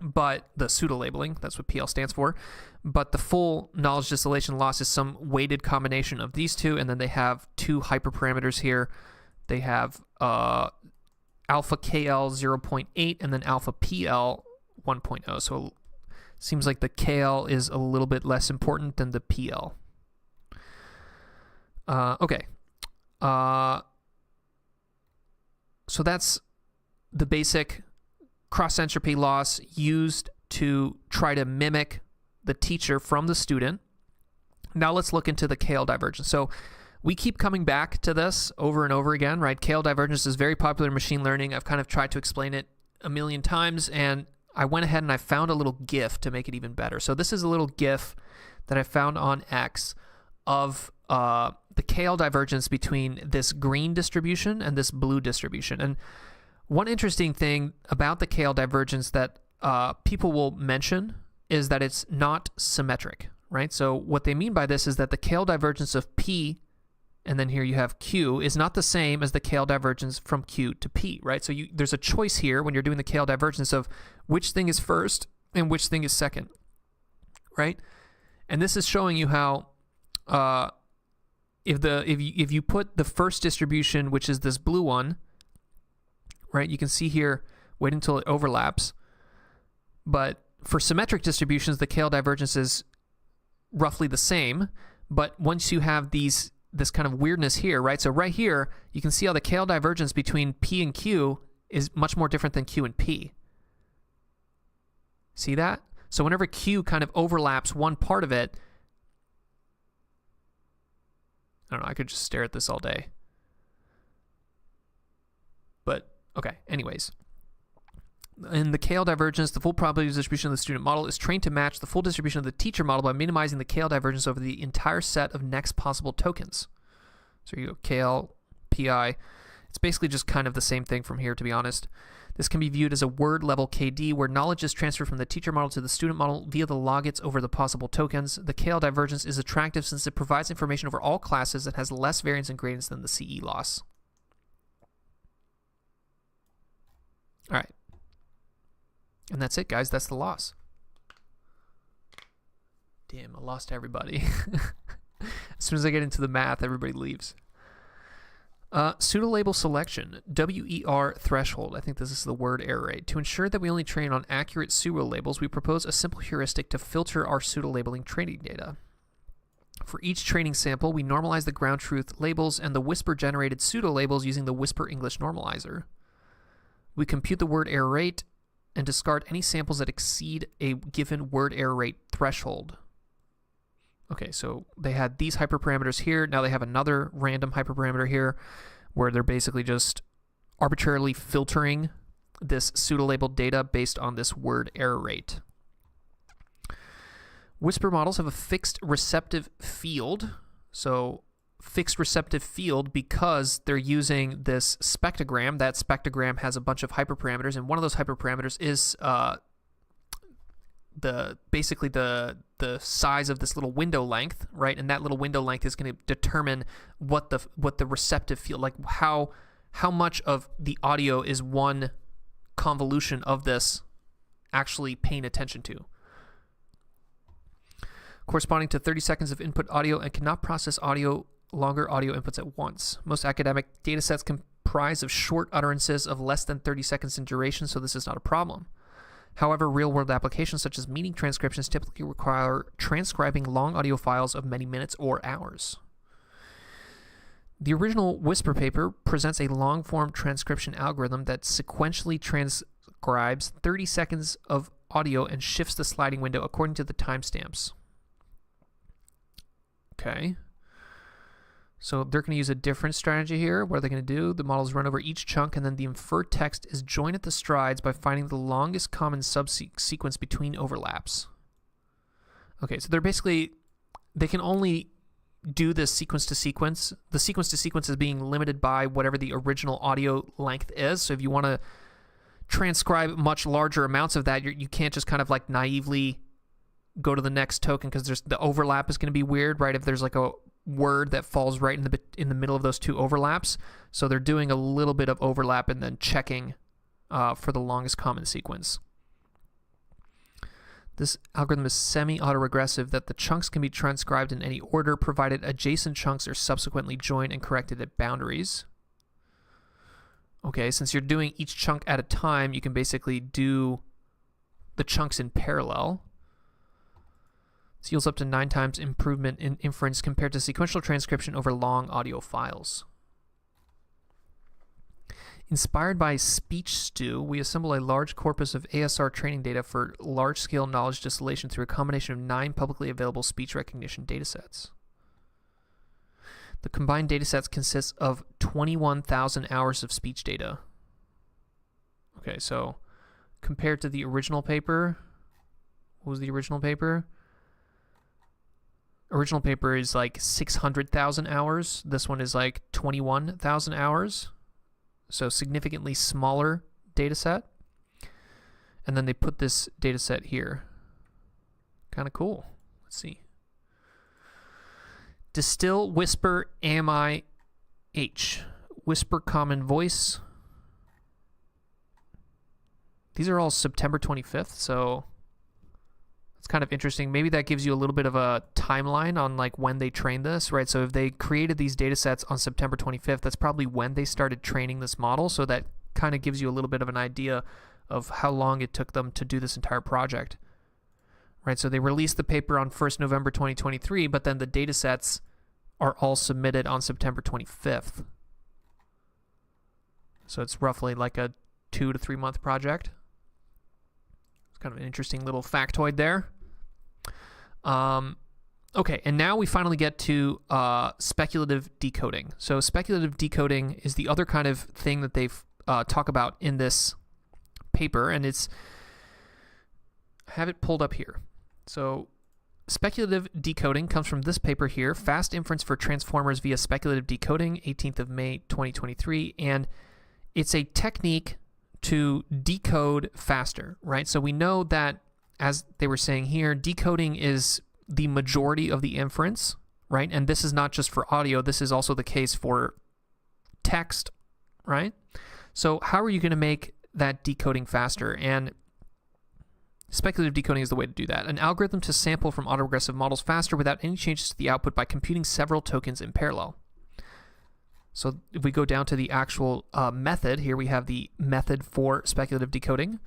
But the pseudo-labeling, that's what PL stands for. But the full knowledge distillation loss is some weighted combination of these two, and then they have two hyperparameters here. They have alpha KL 0.8 and then alpha PL 1.0. So it seems like the KL is a little bit less important than the PL. Okay. So that's the basic cross-entropy loss used to try to mimic the teacher from the student. Now let's look into the KL divergence. So we keep coming back to this over and over again, right? KL divergence is very popular in machine learning. I've kind of tried to explain it a million times, and I went ahead and I found a little GIF to make it even better. So this is a little GIF that I found on X of the KL divergence between this green distribution and this blue distribution. And one interesting thing about the KL divergence that people will mention is that it's not symmetric, right? So what they mean by this is that the KL divergence of P, and then here you have Q, is not the same as the KL divergence from Q to P, right? So there's a choice here when you're doing the KL divergence of which thing is first and which thing is second, right? And this is showing you how if you put the first distribution, which is this blue one, right? You can see here, wait until it overlaps. But for symmetric distributions, the KL divergence is roughly the same. But once you have this kind of weirdness here, right? So right here, you can see how the KL divergence between P and Q is much more different than Q and P. See that? So whenever Q kind of overlaps one part of it, I don't know, I could just stare at this all day. But, okay, anyways. In the KL divergence, the full probability distribution of the student model is trained to match the full distribution of the teacher model by minimizing the KL divergence over the entire set of next possible tokens. So you go KL, PI. It's basically just kind of the same thing from here, to be honest. This can be viewed as a word-level KD, where knowledge is transferred from the teacher model to the student model via the logits over the possible tokens. The KL divergence is attractive since it provides information over all classes and has less variance and gradients than the CE loss. All right. And that's it, guys. That's the loss. Damn, I lost everybody. As soon as I get into the math, everybody leaves. Pseudo-label selection, WER threshold. I think this is the word error rate. To ensure that we only train on accurate pseudo-labels, we propose a simple heuristic to filter our pseudo-labeling training data. For each training sample, we normalize the ground truth labels and the Whisper-generated pseudo-labels using the Whisper English normalizer. We compute the word error rate and discard any samples that exceed a given word error rate threshold. Okay, so they had these hyperparameters here. Now they have another random hyperparameter here where they're basically just arbitrarily filtering this pseudo-labeled data based on this word error rate. Whisper models have a fixed receptive field. So fixed receptive field because they're using this spectrogram. That spectrogram has a bunch of hyperparameters, and one of those hyperparameters is basically the size of this little window length, right? And that little window length is going to determine what the receptive field, like how much of the audio is one convolution of this actually paying attention to. Corresponding to 30 seconds of input audio and cannot process longer audio inputs at once. Most academic datasets comprise of short utterances of less than 30 seconds in duration, so this is not a problem. However, real-world applications such as meeting transcriptions typically require transcribing long audio files of many minutes or hours. The original Whisper paper presents a long-form transcription algorithm that sequentially transcribes 30 seconds of audio and shifts the sliding window according to the timestamps. Okay. So they're going to use a different strategy here. What are they going to do? The models run over each chunk, and then the inferred text is joined at the strides by finding the longest common subsequence between overlaps. Okay, so they can only do this sequence to sequence. The sequence to sequence is being limited by whatever the original audio length is. So if you want to transcribe much larger amounts of that, you can't just kind of like naively go to the next token because the overlap is going to be weird, right? If there's like a word that falls right in the middle of those two overlaps. So they're doing a little bit of overlap and then checking for the longest common sequence. This algorithm is semi-autoregressive that the chunks can be transcribed in any order provided adjacent chunks are subsequently joined and corrected at boundaries. Okay, since you're doing each chunk at a time, you can basically do the chunks in parallel. This yields up to 9 times improvement in inference compared to sequential transcription over long audio files. Inspired by SpeechStew, we assemble a large corpus of ASR training data for large-scale knowledge distillation through a combination of 9 publicly available speech recognition datasets. The combined datasets consist of 21,000 hours of speech data. Okay, so compared to the original paper, what was the original paper? Original paper is like 600,000 hours. This one is like 21,000 hours. So significantly smaller data set. And then they put this data set here. Kind of cool. Let's see. Distil-Whisper AMI-H. Whisper Common Voice. These are all September 25th, so it's kind of interesting. Maybe that gives you a little bit of a timeline on like when they trained this, right? So if they created these data sets on September 25th, that's probably when they started training this model. So that kind of gives you a little bit of an idea of how long it took them to do this entire project, right? So they released the paper on 1st November 2023, but then the data sets are all submitted on September 25th. So it's roughly like a 2 to 3 month project. It's kind of an interesting little factoid there. Okay, and now we finally get to speculative decoding. So speculative decoding is the other kind of thing that they talk about in this paper, and I have it pulled up here. So speculative decoding comes from this paper here, Fast Inference for Transformers via Speculative Decoding, 18th of May, 2023, and it's a technique to decode faster, right? So we know that, as they were saying here, decoding is the majority of the inference, right? And this is not just for audio, this is also the case for text, right? So how are you going to make that decoding faster? And speculative decoding is the way to do that. An algorithm to sample from autoregressive models faster without any changes to the output by computing several tokens in parallel. So if we go down to the actual method, here we have the method for speculative decoding.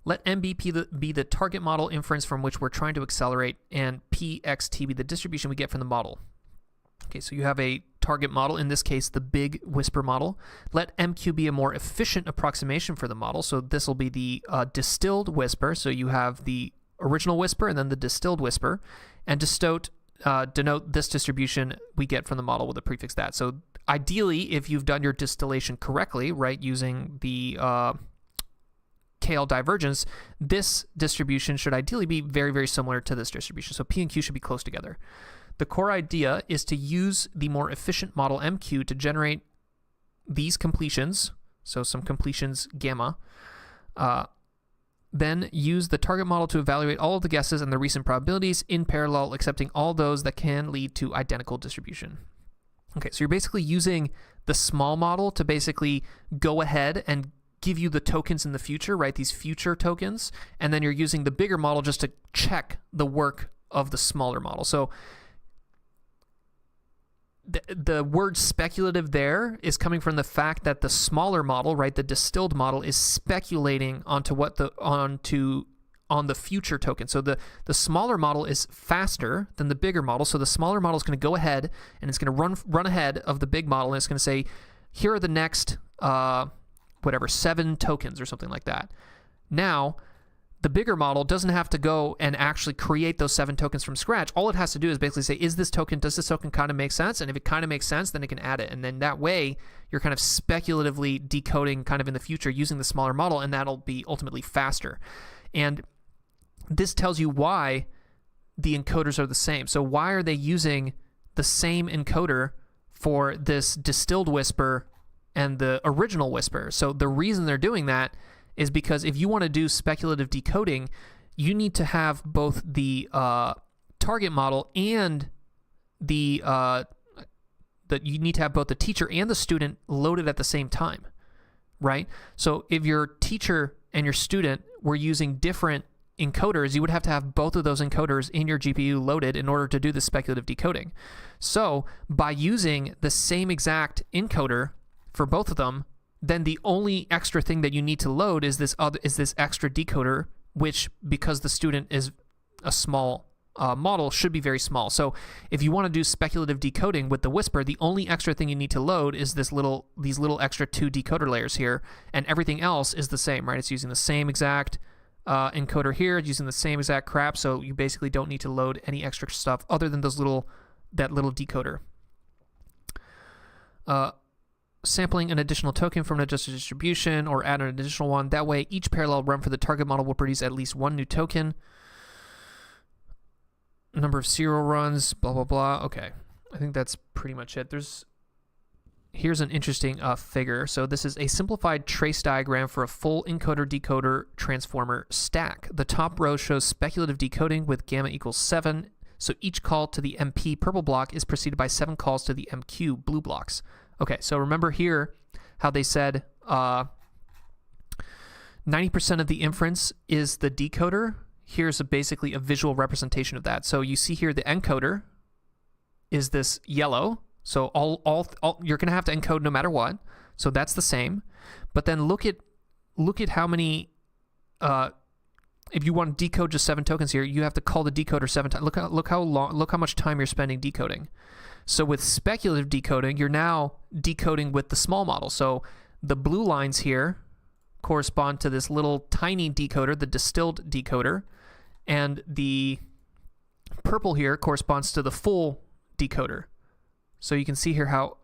Let M be the target model inference from which we're trying to accelerate, and PXT be the distribution we get from the model. Okay, so you have a target model, in this case, the big Whisper model. Let MQ be a more efficient approximation for the model. So this will be the distilled Whisper. So you have the original Whisper and then the distilled Whisper. And denote this distribution we get from the model with a prefix that. So ideally, if you've done your distillation correctly, right, using the KL divergence, this distribution should ideally be very, very similar to this distribution. So P and Q should be close together. The core idea is to use the more efficient model MQ to generate these completions, so some completions gamma, then use the target model to evaluate all of the guesses and the recent probabilities in parallel, accepting all those that can lead to identical distribution. Okay, so you're basically using the small model to basically go ahead and give you the tokens in the future, right? These future tokens, and then you're using the bigger model just to check the work of the smaller model. So the word speculative there is coming from the fact that the smaller model, right, the distilled model, is speculating on the future token. So the smaller model is faster than the bigger model. So the smaller model is going to go ahead and it's going to run ahead of the big model, and it's going to say, here are the next 7 tokens or something like that. Now, the bigger model doesn't have to go and actually create those 7 tokens from scratch. All it has to do is basically say, does this token kind of make sense? And if it kind of makes sense, then it can add it. And then that way, you're kind of speculatively decoding kind of in the future using the smaller model, and that'll be ultimately faster. And this tells you why the encoders are the same. So why are they using the same encoder for this distilled Whisper and the original Whisper? So the reason they're doing that is because if you want to do speculative decoding, you need to have both the target model and you need to have both the teacher and the student loaded at the same time, right? So if your teacher and your student were using different encoders, you would have to have both of those encoders in your GPU loaded in order to do the speculative decoding. So by using the same exact encoder for both of them, then the only extra thing that you need to load is this extra decoder, which, because the student is a small model, should be very small. So if you want to do speculative decoding with the Whisper, the only extra thing you need to load is these little extra 2 decoder layers here, and everything else is the same, right? It's using the same exact encoder here, it's using the same exact crap, so you basically don't need to load any extra stuff other than that little decoder. Sampling an additional token from an adjusted distribution or add an additional one. That way, each parallel run for the target model will produce at least 1 new token. Number of serial runs, blah, blah, blah. Okay, I think that's pretty much it. Here's an interesting figure. So this is a simplified trace diagram for a full encoder-decoder transformer stack. The top row shows speculative decoding with gamma equals 7. So each call to the MP purple block is preceded by 7 calls to the MQ blue blocks. Okay, so remember here how they said 90% of the inference is the decoder. Here's basically a visual representation of that. So you see here the encoder is this yellow. So all you're going to have to encode no matter what. So that's the same. But then look at how many. If you want to decode just 7 tokens here, you have to call the decoder 7 times. Look how much time you're spending decoding. So with speculative decoding, you're now decoding with the small model. So the blue lines here correspond to this little tiny decoder, the distilled decoder, and the purple here corresponds to the full decoder. So you can see here how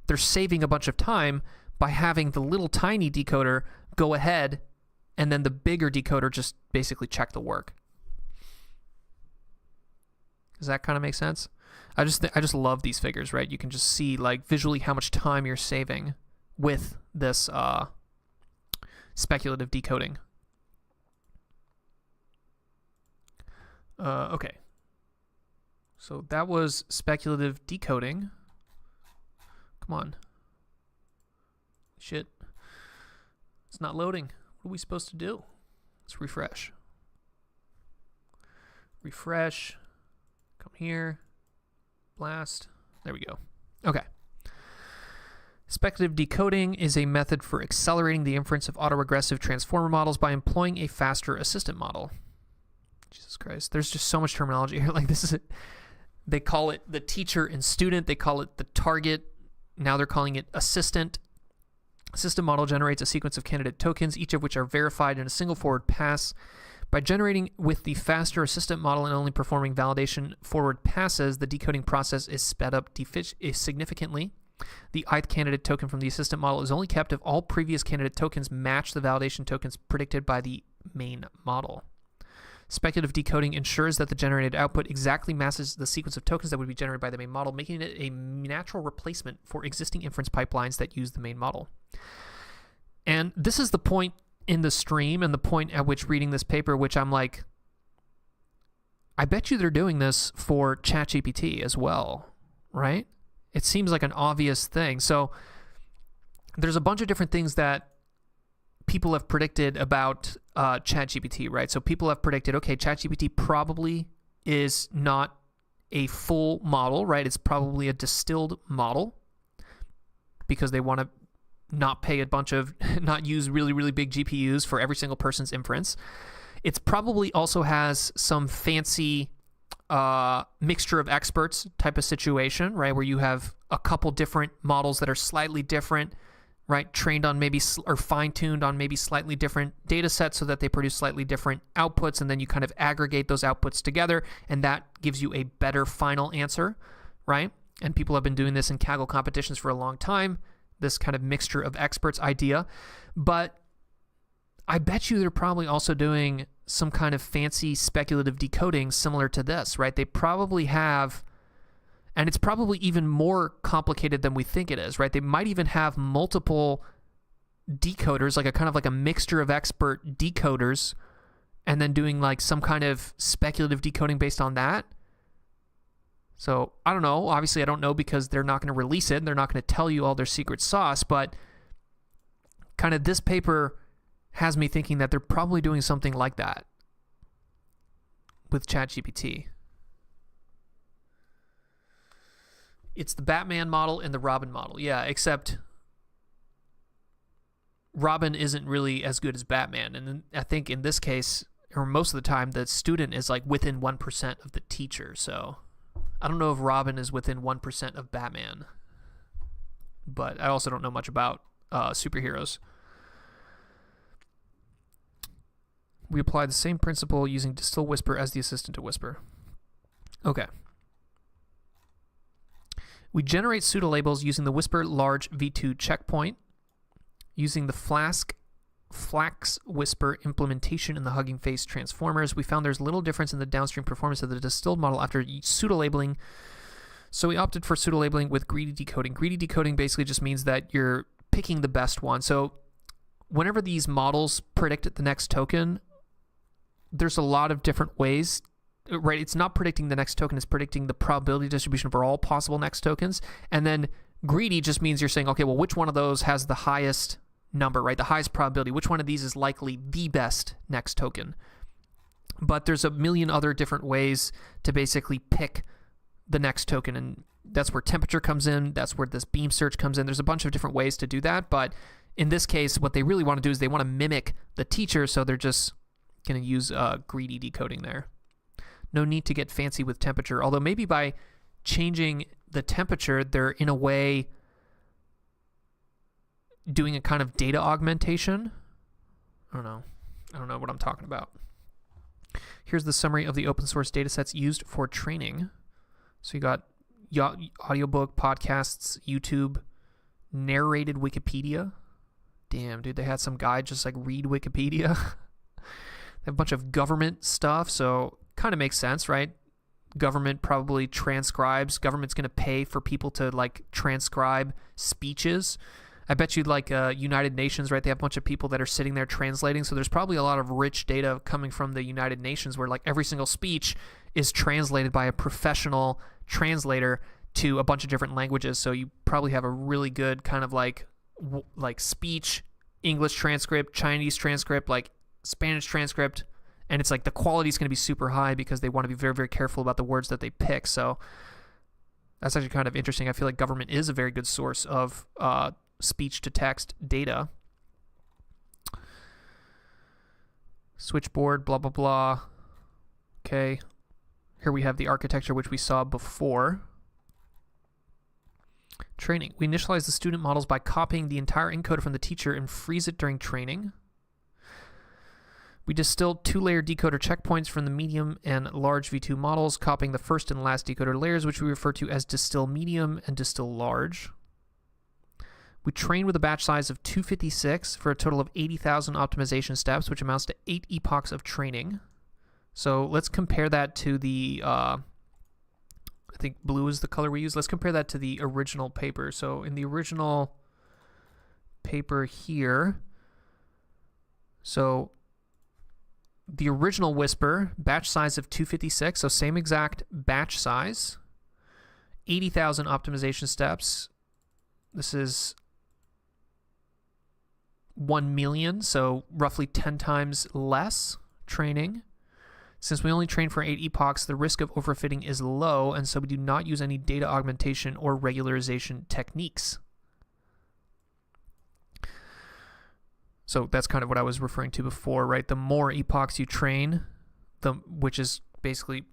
they're saving a bunch of time by having the little tiny decoder go ahead and then the bigger decoder just basically check the work. Does that kind of make sense? I just love these figures, right? You can just see like visually how much time you're saving with this speculative decoding. Okay. So that was speculative decoding. Come on. Shit. It's not loading. What are we supposed to do? Let's refresh. Refresh. Come here. Blast. There we go. Okay. Speculative decoding is a method for accelerating the inference of autoregressive transformer models by employing a faster assistant model. Jesus Christ. There's just so much terminology here. Like, this is they call it the teacher and student. They call it the target. Now they're calling it assistant. System model generates a sequence of candidate tokens, each of which are verified in a single forward pass. By generating with the faster assistant model and only performing validation forward passes, the decoding process is sped up significantly. The ith candidate token from the assistant model is only kept if all previous candidate tokens match the validation tokens predicted by the main model. Speculative decoding ensures that the generated output exactly matches the sequence of tokens that would be generated by the main model, making it a natural replacement for existing inference pipelines that use the main model. And this is the point in the stream and the point at which reading this paper, which I'm like, I bet you they're doing this for ChatGPT as well, right? It seems like an obvious thing. So there's a bunch of different things that people have predicted about ChatGPT, right? So people have predicted, okay, ChatGPT probably is not a full model, right? It's probably a distilled model because they want to not pay a bunch of, not use really, really big GPUs for every single person's inference. It's probably also has some fancy mixture of experts type of situation, right? Where you have a couple different models that are slightly different, right? Trained on maybe, or fine-tuned on maybe slightly different data sets so that they produce slightly different outputs, and then you kind of aggregate those outputs together, and that gives you a better final answer, right? And people have been doing this in Kaggle competitions for a long time, this kind of mixture of experts idea. But I bet you they're probably also doing some kind of fancy speculative decoding similar to this, right? They probably have, and it's probably even more complicated than we think it is, right? They might even have multiple decoders, like a kind of like a mixture of expert decoders, and then doing like some kind of speculative decoding based on that. So I don't know. Obviously, I don't know because they're not going to release it. And they're not going to tell you all their secret sauce. But kind of this paper has me thinking that they're probably doing something like that with ChatGPT. It's the Batman model and the Robin model. Yeah, except Robin isn't really as good as Batman. And I think in this case, or most of the time, the student is like within 1% of the teacher. So I don't know if Robin is within 1% of Batman. But I also don't know much about superheroes. We apply the same principle using Distil-Whisper as the assistant to Whisper. Okay. We generate pseudolabels using the Whisper large v2 checkpoint. Using the Flax Whisper implementation in the Hugging Face transformers, we found there's little difference in the downstream performance of the distilled model after pseudolabeling. So we opted for pseudolabeling with greedy decoding. Greedy decoding basically just means that you're picking the best one. So whenever these models predict the next token, there's a lot of different ways, right? It's not predicting the next token, it's predicting the probability distribution for all possible next tokens. And then greedy just means you're saying, okay, well, which one of those has the highest number, right? The highest probability. Which one of these is likely the best next token? But there's a million other different ways to basically pick the next token. And that's where temperature comes in. That's where this beam search comes in. There's a bunch of different ways to do that. But in this case, what they really want to do is they want to mimic the teacher. So they're just going to use greedy decoding there. No need to get fancy with temperature. Although maybe by changing the temperature, they're in a way doing a kind of data augmentation. I don't know what I'm talking about. Here's the summary of the open source datasets used for training. So you got audiobook, podcasts, YouTube, narrated Wikipedia. Damn, dude, they had some guy just like read Wikipedia. They have a bunch of government stuff, so kind of makes sense, right? Government probably transcribes. Government's going to pay for people to like transcribe speeches. I bet you like United Nations, right? They have a bunch of people that are sitting there translating. So there's probably a lot of rich data coming from the United Nations where like every single speech is translated by a professional translator to a bunch of different languages. So you probably have a really good kind of like speech, English transcript, Chinese transcript, like Spanish transcript. And it's like the quality is going to be super high because they want to be very, very careful about the words that they pick. So That's actually kind of interesting. I feel like government is a very good source of speech-to-text data. Switchboard, blah, blah, blah. Okay. Here we have the architecture, which we saw before. Training. We initialize the student models by copying the entire encoder from the teacher and freeze it during training. We distilled 2-layer decoder checkpoints from the medium and large V2 models, copying the first and last decoder layers, which we refer to as distill medium and distill large. We trained with a batch size of 256 for a total of 80,000 optimization steps, which amounts to 8 epochs of training. So let's compare that to the, I think blue is the color we use. Let's compare that to the original paper. So in the original paper here, so the original Whisper, batch size of 256, so same exact batch size, 80,000 optimization steps. This is 1 million, so roughly 10 times less training. Since we only train for 8 epochs, the risk of overfitting is low, and so we do not use any data augmentation or regularization techniques. So that's kind of what I was referring to before, right? The more epochs you train, which is basically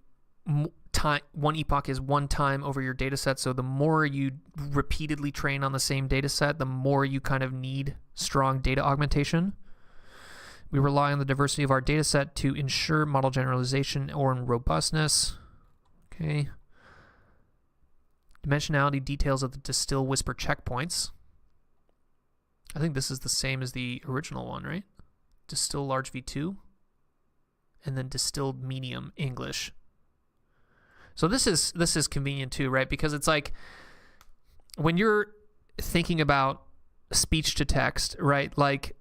time, 1 epoch is 1 time over your data set. So the more you repeatedly train on the same data set, the more you kind of need strong data augmentation. We rely on the diversity of our data set to ensure model generalization or robustness. Okay. Dimensionality details of the Distil-Whisper checkpoints. I think this is the same as the original one, right? Distill large V2, and then distilled medium English. So this is convenient too, right? Because it's like when you're thinking about speech to text, right? Like,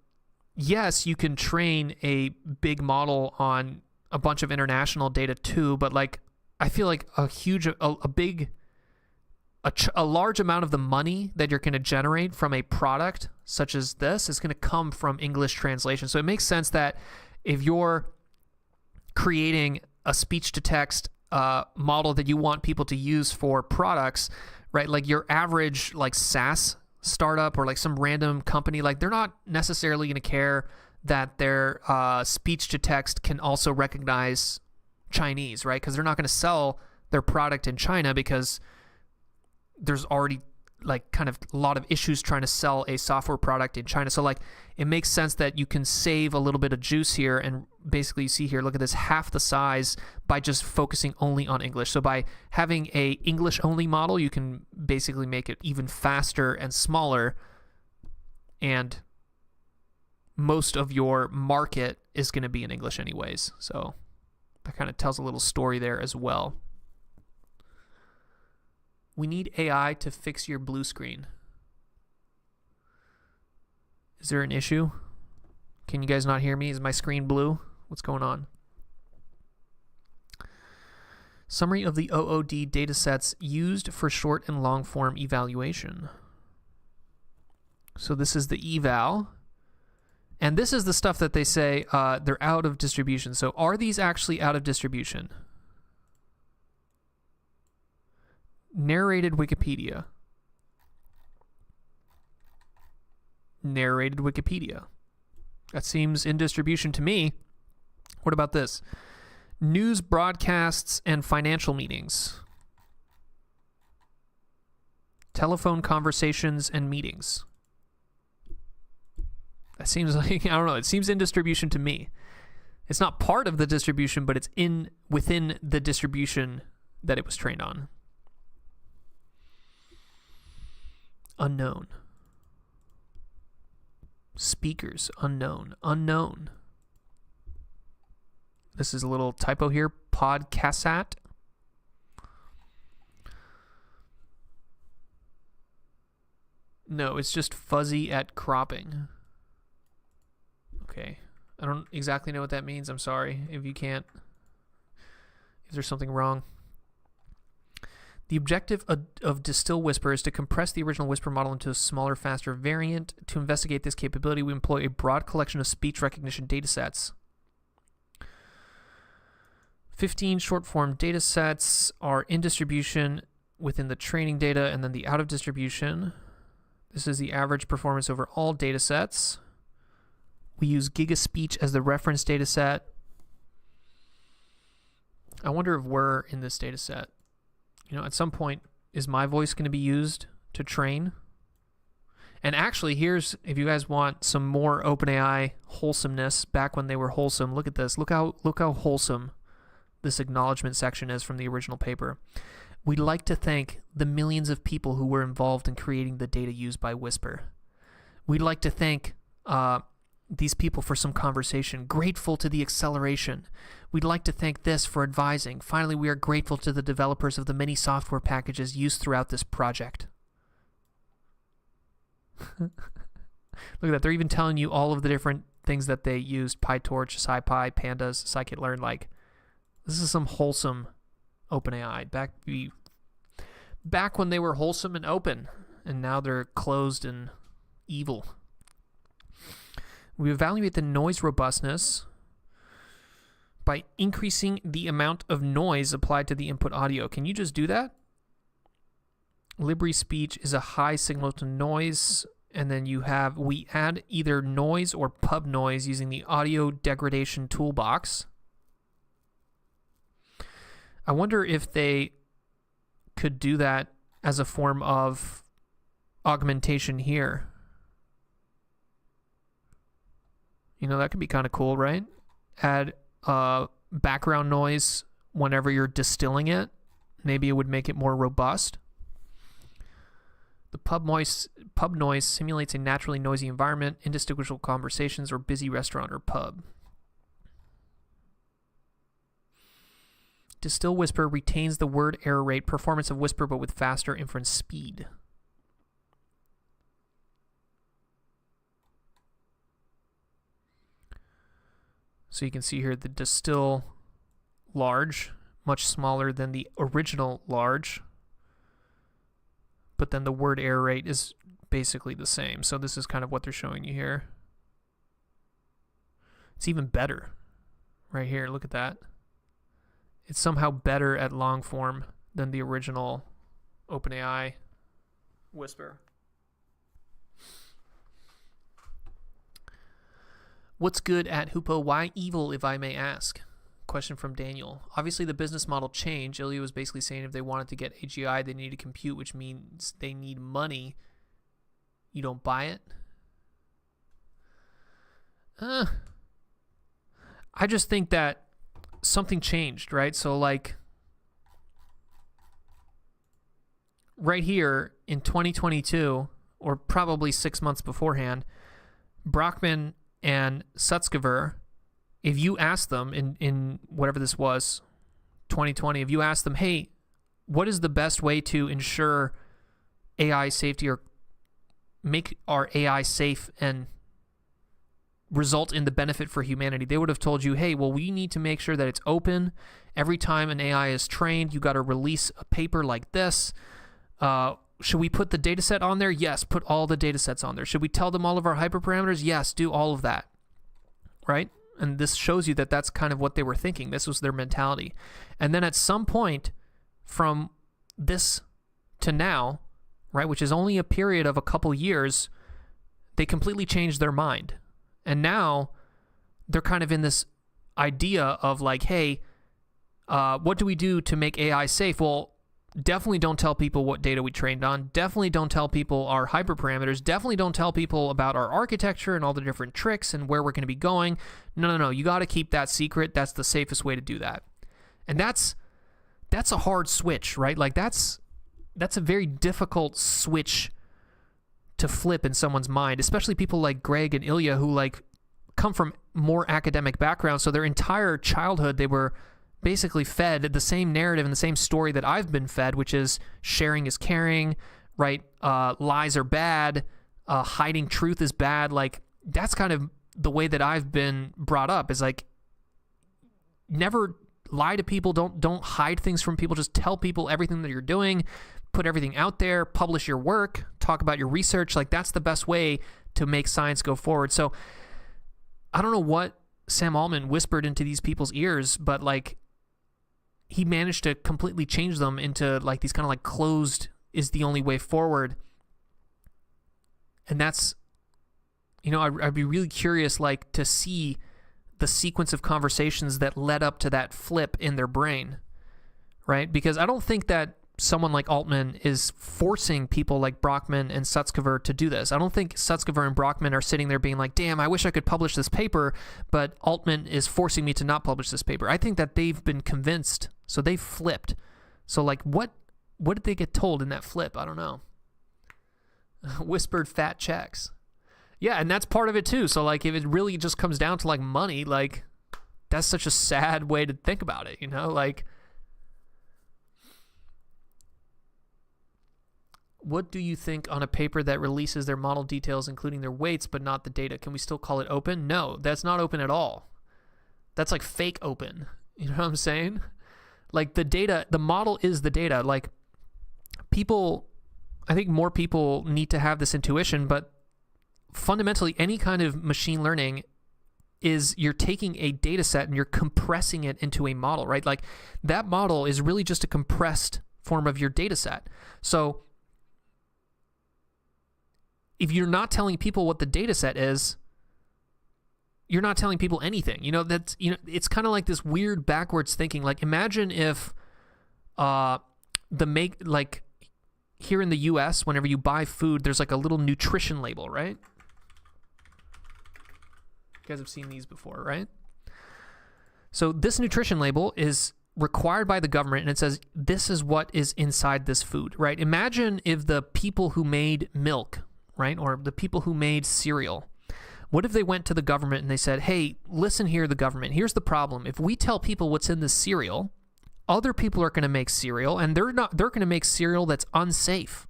yes, you can train a big model on a bunch of international data too, but like I feel like a large amount of the money that you're going to generate from a product such as this is going to come from English translation. So it makes sense that if you're creating a speech-to-text model that you want people to use for products, right? Like your average like SaaS startup or like some random company, like they're not necessarily going to care that their speech-to-text can also recognize Chinese, right? Because they're not going to sell their product in China because there's already like kind of a lot of issues trying to sell a software product in China. So like it makes sense that you can save a little bit of juice here, and basically you see here, look at this, half the size by just focusing only on English. So by having a English only model, you can basically make it even faster and smaller, and most of your market is going to be in English anyways. So that kind of tells a little story there as well. We need AI to fix your blue screen. Is there an issue? Can you guys not hear me? Is my screen blue? What's going on? Summary of the OOD datasets used for short and long form evaluation. So this is the eval. And this is the stuff that they say they're out of distribution. So are these actually out of distribution? Narrated Wikipedia. Narrated Wikipedia. That seems in distribution to me. What about this? News broadcasts and financial meetings. Telephone conversations and meetings. That seems like, I don't know, it seems in distribution to me. It's not part of the distribution, but it's within the distribution that it was trained on. Unknown. Speakers, unknown. Unknown. This is a little typo here. Podcastat. No, it's just fuzzy at cropping. Okay. I don't exactly know what that means. I'm sorry if you can't. If there's something wrong. The objective of Distil-Whisper is to compress the original Whisper model into a smaller, faster variant. To investigate this capability, we employ a broad collection of speech recognition datasets. 15 short-form datasets are in distribution. within the training data, and then the out of distribution. This is the average performance over all data sets. We use GigaSpeech as the reference data set. I wonder if we're in this data set. At some point, is my voice going to be used to train? And actually, here's, if you guys want some more OpenAI wholesomeness, back when they were wholesome, look at this. Look how wholesome this acknowledgement section is from the original paper. We'd like to thank the millions of people who were involved in creating the data used by Whisper. We'd like to thank these people for some conversation, grateful to the acceleration. We'd like to thank this for advising. Finally, we are grateful to the developers of the many software packages used throughout this project. Look at that. They're even telling you all of the different things that they used: PyTorch, SciPy, Pandas, Scikit-learn. Like, this is some wholesome OpenAI. Back when they were wholesome and open, and now they're closed and evil. We evaluate the noise robustness by increasing the amount of noise applied to the input audio. Can you just do that? Libri speech is a high signal to noise, and then we add either noise or pub noise using the audio degradation toolbox. I wonder if they could do that as a form of augmentation here. That could be kind of cool, right? Add background noise whenever you're distilling it. Maybe it would make it more robust. The pub noise simulates a naturally noisy environment, indistinguishable conversations, or busy restaurant or pub. Distil-Whisper retains the word error rate performance of Whisper, but with faster inference speed. So you can see here the Distill large, much smaller than the original large. But then the word error rate is basically the same. So this is kind of what they're showing you here. It's even better right here. Look at that. It's somehow better at long form than the original OpenAI Whisper. What's good at Hoopo? Why evil, if I may ask? Question from Daniel. Obviously, the business model changed. Ilya was basically saying if they wanted to get AGI, they need to compute, which means they need money. You don't buy it? I just think that something changed, right? So, like, right here in 2022, or probably 6 months beforehand, Brockman and Sutskever, if you ask them in whatever this was, 2020, if you ask them, hey, what is the best way to ensure AI safety or make our AI safe and result in the benefit for humanity, they would have told you, hey, well, we need to make sure that it's open. Every time an AI is trained, you got to release a paper like this. Should we put the data set on there? Yes, put all the data sets on there. Should we tell them all of our hyperparameters? Yes, do all of that, right? And this shows you that that's kind of what they were thinking. This was their mentality. And then at some point from this to now, right, which is only a period of a couple years, they completely changed their mind. And now they're kind of in this idea of like, hey, what do we do to make AI safe? Well, definitely don't tell people what data we trained on. Definitely don't tell people our hyperparameters. Definitely don't tell people about our architecture and all the different tricks and where we're going to be going. No. You got to keep that secret. That's the safest way to do that. And that's a hard switch, right? Like that's a very difficult switch to flip in someone's mind, especially people like Greg and Ilya who like come from more academic backgrounds. So their entire childhood, they were basically fed the same narrative and the same story that I've been fed, which is sharing is caring, right? Lies are bad. Hiding truth is bad. Like that's kind of the way that I've been brought up, is like never lie to people. Don't hide things from people. Just tell people everything that you're doing, put everything out there, publish your work, talk about your research. Like that's the best way to make science go forward. So I don't know what Sam Altman whispered into these people's ears, but like, he managed to completely change them into like these kind of like closed is the only way forward. And that's, I'd be really curious, like, to see the sequence of conversations that led up to that flip in their brain, right? Because I don't think that someone like Altman is forcing people like Brockman and Sutskever to do this. I don't think Sutskever and Brockman are sitting there being like, damn, I wish I could publish this paper, but Altman is forcing me to not publish this paper. I think that they've been convinced, so they've flipped. So, like, what did they get told in that flip? I don't know. Whispered fat checks. Yeah, and that's part of it too. So, like, if it really just comes down to, like, money, like, that's such a sad way to think about it, Like, what do you think on a paper that releases their model details, including their weights, but not the data? Can we still call it open? No, that's not open at all. That's like fake open. You know what I'm saying? Like, the data, the model is the data. Like, I think more people need to have this intuition, but fundamentally any kind of machine learning is you're taking a data set and you're compressing it into a model, right? Like, that model is really just a compressed form of your data set. So if you're not telling people what the data set is, you're not telling people anything. It's kind of like this weird backwards thinking. Like, imagine if here in the US, whenever you buy food, there's like a little nutrition label, right? You guys have seen these before, right? So this nutrition label is required by the government, and it says this is what is inside this food, right? Imagine if the people who made milk, right, or the people who made cereal, what if they went to the government and they said, hey, listen here, the government, here's the problem. If we tell people what's in this cereal, other people are going to make cereal, and they're going to make cereal that's unsafe.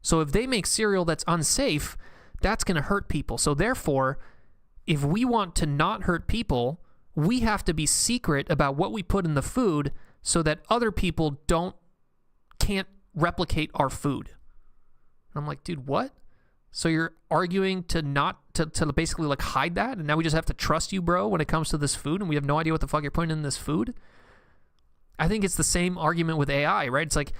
So if they make cereal that's unsafe, that's going to hurt people. So therefore, if we want to not hurt people, we have to be secret about what we put in the food so that other people can't replicate our food. And I'm like, dude, what? So you're arguing to basically like hide that, and now we just have to trust you, bro, when it comes to this food, and we have no idea what the fuck you're putting in this food? I think it's the same argument with AI, right? It's like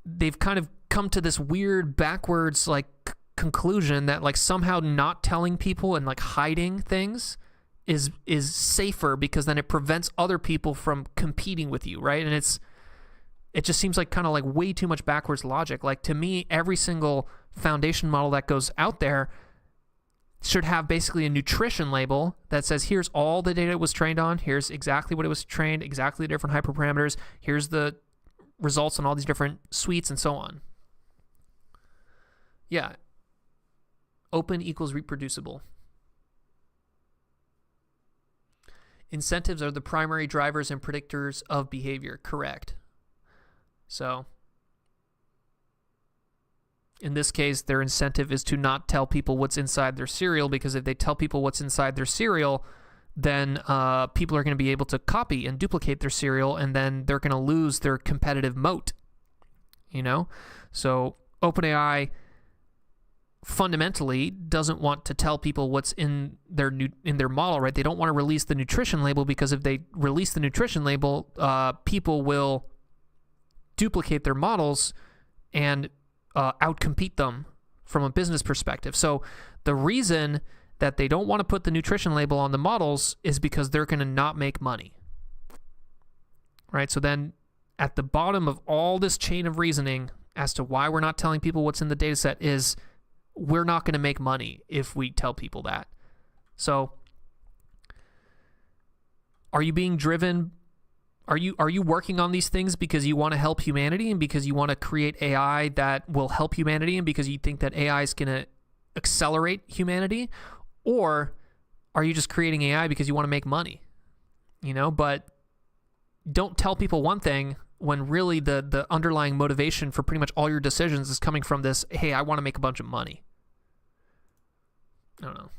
they've kind of come to this weird backwards like conclusion that like somehow not telling people and like hiding things is safer because then it prevents other people from competing with you, right? And it just seems like kind of like way too much backwards logic. Like, to me, every single foundation model that goes out there should have basically a nutrition label that says, here's all the data it was trained on, here's exactly what it was trained, exactly the different hyperparameters, here's the results on all these different suites, and so on. Yeah. Open equals reproducible. Incentives are the primary drivers and predictors of behavior. Correct. So in this case, their incentive is to not tell people what's inside their cereal, because if they tell people what's inside their cereal, then people are going to be able to copy and duplicate their cereal, and then they're going to lose their competitive moat. So OpenAI fundamentally doesn't want to tell people what's in their model, right? They don't want to release the nutrition label, because if they release the nutrition label, people will duplicate their models and outcompete them from a business perspective. So the reason that they don't want to put the nutrition label on the models is because they're going to not make money, right? So then at the bottom of all this chain of reasoning as to why we're not telling people what's in the data set is we're not going to make money if we tell people that. So are you being driven? Are you working on these things because you want to help humanity and because you want to create AI that will help humanity and because you think that AI is going to accelerate humanity? Or are you just creating AI because you want to make money? But don't tell people one thing when really the underlying motivation for pretty much all your decisions is coming from this, hey, I want to make a bunch of money. I don't know.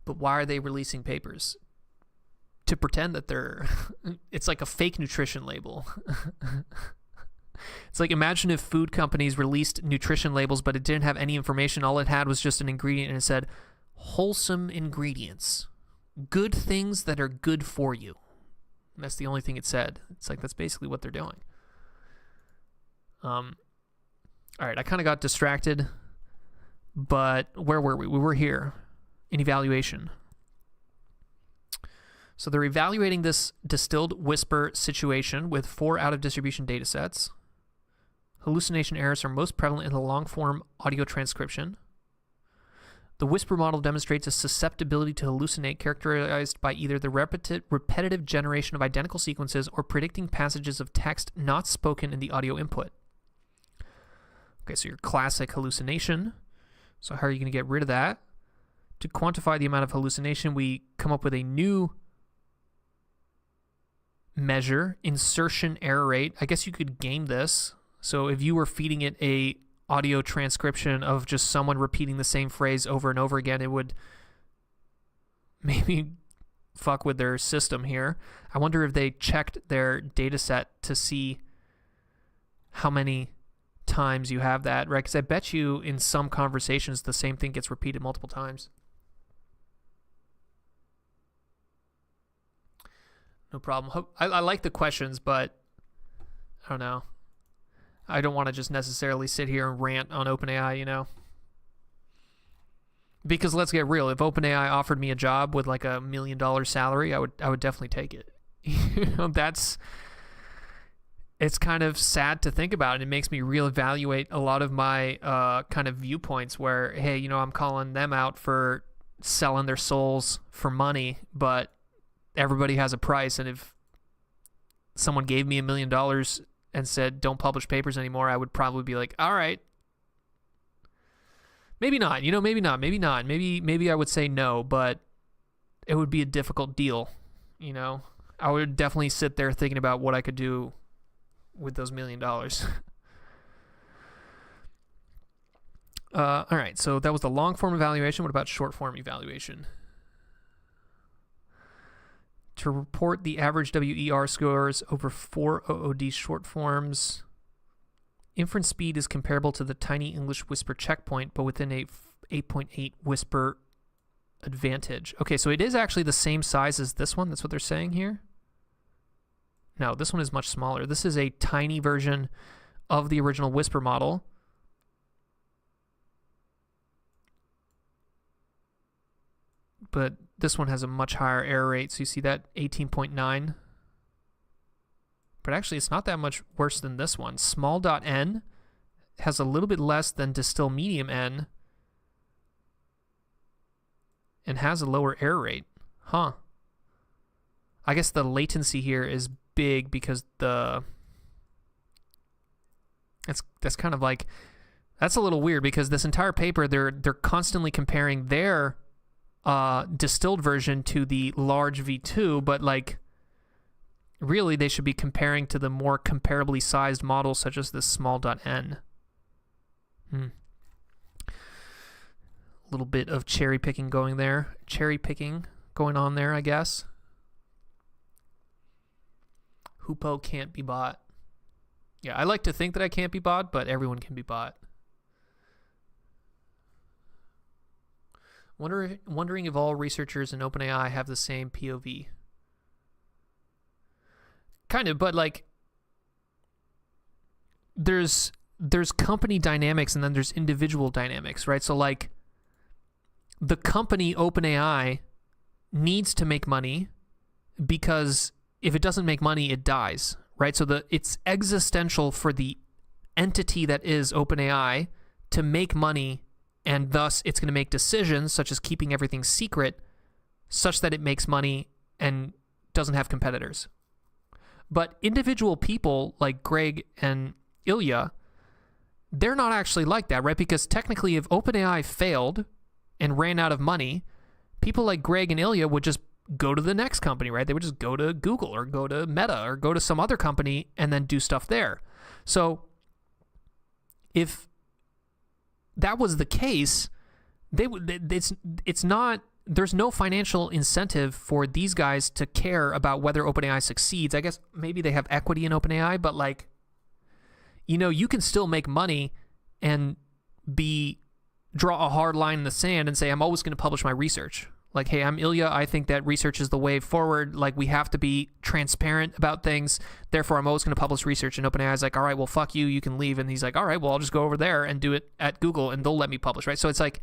But why are they releasing papers? To pretend that it's like a fake nutrition label. It's like, imagine if food companies released nutrition labels, but it didn't have any information. All it had was just an ingredient, and it said, wholesome ingredients. Good things that are good for you. And that's the only thing it said. It's like, that's basically what they're doing. All right, I kind of got distracted, but where were we? We were here in evaluation. So they're evaluating this Distil-Whisper situation with 4 out-of-distribution data sets. Hallucination errors are most prevalent in the long-form audio transcription. The Whisper model demonstrates a susceptibility to hallucinate characterized by either the repetitive generation of identical sequences or predicting passages of text not spoken in the audio input. Okay, so your classic hallucination. So how are you going to get rid of that? To quantify the amount of hallucination, we come up with a new measure, insertion error rate. I guess you could game this. So if you were feeding it a audio transcription of just someone repeating the same phrase over and over again, it would maybe fuck with their system here. I wonder if they checked their data set to see how many times you have that, right? Because I bet you in some conversations the same thing gets repeated multiple times. No problem. I like the questions, but I don't know. I don't want to just necessarily sit here and rant on OpenAI, you know? Because let's get real. If OpenAI offered me a job with like $1 million salary, I would definitely take it. You know, it's kind of sad to think about. It makes me reevaluate a lot of my kind of viewpoints where, hey, you know, I'm calling them out for selling their souls for money, but everybody has a price. And if someone gave me $1 million and said, don't publish papers anymore, I would probably be like, all right. Maybe not, you know, maybe not. Maybe I would say no, but it would be a difficult deal, you know. I would definitely sit there thinking about what I could do with those $1 million. All right, so that was the long form evaluation. What about short form evaluation? To report the average WER scores over 4 OOD short forms, inference speed is comparable to the tiny English Whisper checkpoint, but within a 8.8 Whisper advantage. Okay, so it is actually the same size as this one. That's what they're saying here. No, this one is much smaller. This is a tiny version of the original Whisper model. But this one has a much higher error rate. So you see that 18.9. But actually, it's not that much worse than this one. Small.n has a little bit less than Distill medium n and has a lower error rate. Huh. I guess the latency here is big because that's kind of like, that's a little weird because this entire paper, they're constantly comparing their distilled version to the large V2, but like really they should be comparing to the more comparably sized models such as this small.n. A little bit of cherry picking going on there, I guess. Hoopo can't be bought. Yeah, I like to think that I can't be bought, but everyone can be bought. Wondering if all researchers in OpenAI have the same POV. Kind of, but like there's company dynamics and then there's individual dynamics, right? So like the company OpenAI needs to make money because if it doesn't make money, it dies, right? So it's existential for the entity that is OpenAI to make money, and thus it's going to make decisions such as keeping everything secret such that it makes money and doesn't have competitors. But individual people like Greg and Ilya, they're not actually like that, right? Because technically if OpenAI failed and ran out of money, people like Greg and Ilya would just go to the next company, right? They would just go to Google or go to Meta or go to some other company and then do stuff there. So if that was the case, it's not, there's no financial incentive for these guys to care about whether OpenAI succeeds. I guess maybe they have equity in OpenAI, but like, you know, you can still make money and draw a hard line in the sand and say, I'm always going to publish my research. Like, hey, I'm Ilya. I think that research is the way forward. Like, we have to be transparent about things. Therefore, I'm always going to publish research. And OpenAI is like, all right, well, fuck you. You can leave. And he's like, all right, well, I'll just go over there and do it at Google and they'll let me publish, right? So it's like,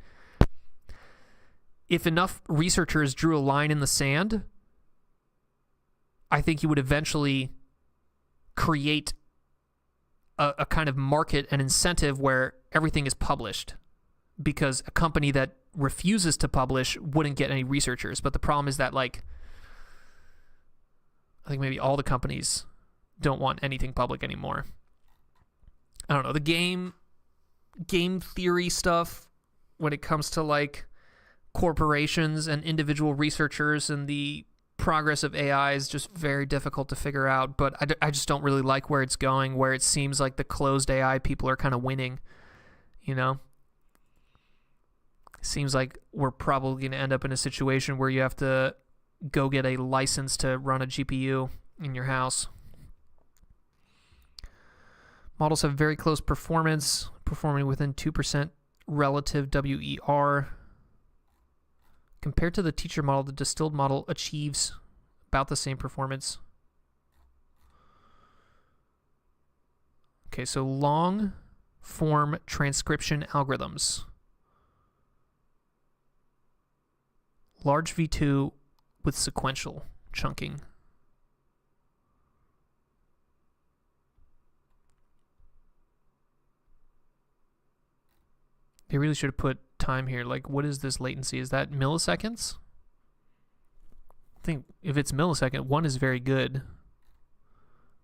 if enough researchers drew a line in the sand, I think you would eventually create a kind of market and incentive where everything is published, because a company that refuses to publish wouldn't get any researchers. But the problem is that, like, I think maybe all the companies don't want anything public anymore. I don't know. The game theory stuff when it comes to like corporations and individual researchers and the progress of AI is just very difficult to figure out. But I just don't really like where it's going, where it seems like the closed AI people are kind of winning, you know? Seems like we're probably going to end up in a situation where you have to go get a license to run a GPU in your house. Models have very close performance, performing within 2% relative WER. Compared to the teacher model, the distilled model achieves about the same performance. Okay, so long form transcription algorithms. Large V2 with sequential chunking. They really should have put time here. Like, what is this latency? Is that milliseconds? I think if it's millisecond, 1 is very good.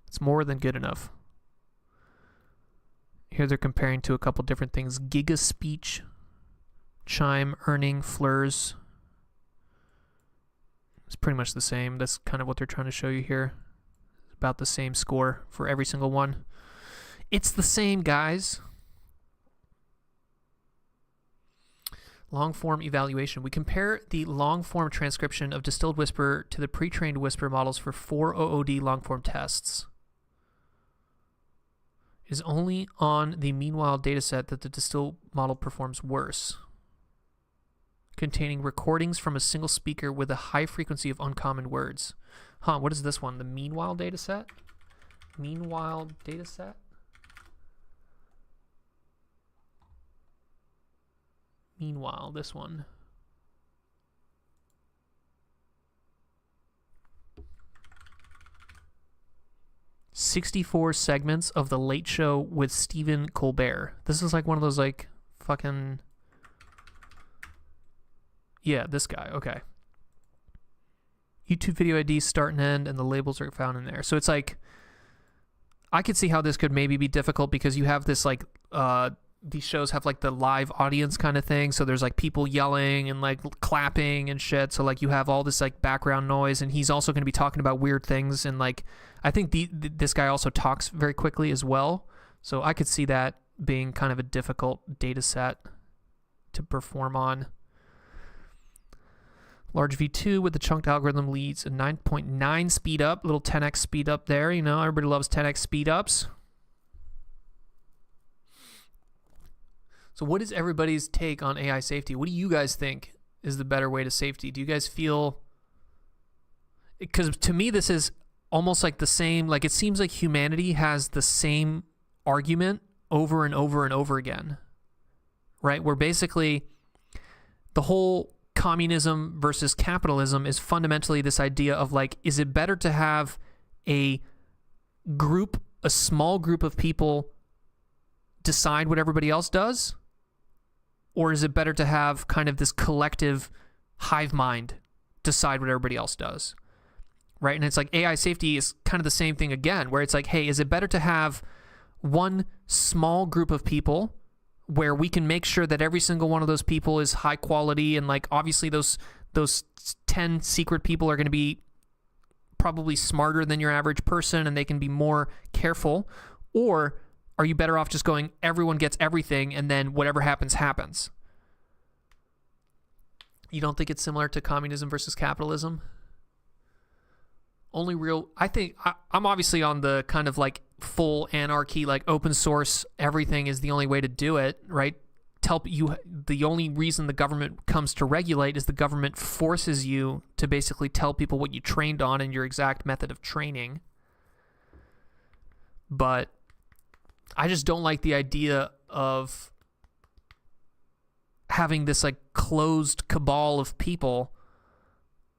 It's more than good enough. Here they're comparing to a couple different things. Giga speech, chime, earning, flurs. It's pretty much the same. That's kind of what they're trying to show you here. About the same score for every single one. It's the same, guys. Long-form evaluation. We compare the long-form transcription of Distil-Whisper to the pre-trained Whisper models for 4 OOD long-form tests. It is only on the meanwhile dataset that the Distil model performs worse, containing recordings from a single speaker with a high frequency of uncommon words. Huh, what is this one? The meanwhile dataset? Meanwhile dataset? Meanwhile, this one. "64 segments of The Late Show with Stephen Colbert." This is like one of those like fucking... Yeah, this guy. Okay. YouTube video ID start and end, and the labels are found in there. So it's like, I could see how this could maybe be difficult because you have this like, these shows have like the live audience kind of thing. So there's like people yelling and like clapping and shit. So like you have all this like background noise, and he's also going to be talking about weird things. And like, I think this guy also talks very quickly as well. So I could see that being kind of a difficult data set to perform on. Large V2 with the chunked algorithm leads a 9.9 speed up, little 10x speed up there. You know, everybody loves 10x speed ups. So what is everybody's take on AI safety? What do you guys think is the better way to safety? Do you guys feel... Because to me, this is almost like the same... Like, it seems like humanity has the same argument over and over and over again. Right? Where basically the whole communism versus capitalism is fundamentally this idea of like, is it better to have a small group of people decide what everybody else does? Or is it better to have kind of this collective hive mind decide what everybody else does? Right? And it's like AI safety is kind of the same thing again, where it's like, hey, is it better to have one small group of people where we can make sure that every single one of those people is high quality, and like obviously those 10 secret people are going to be probably smarter than your average person and they can be more careful? Or are you better off just going, everyone gets everything, and then whatever happens, happens? You don't think it's similar to communism versus capitalism? I think I'm obviously on the kind of like full anarchy, like open source, everything is the only way to do it, right? tell you, the only reason the government comes to regulate is the government forces you to basically tell people what you trained on and your exact method of training. But I just don't like the idea of having this like closed cabal of people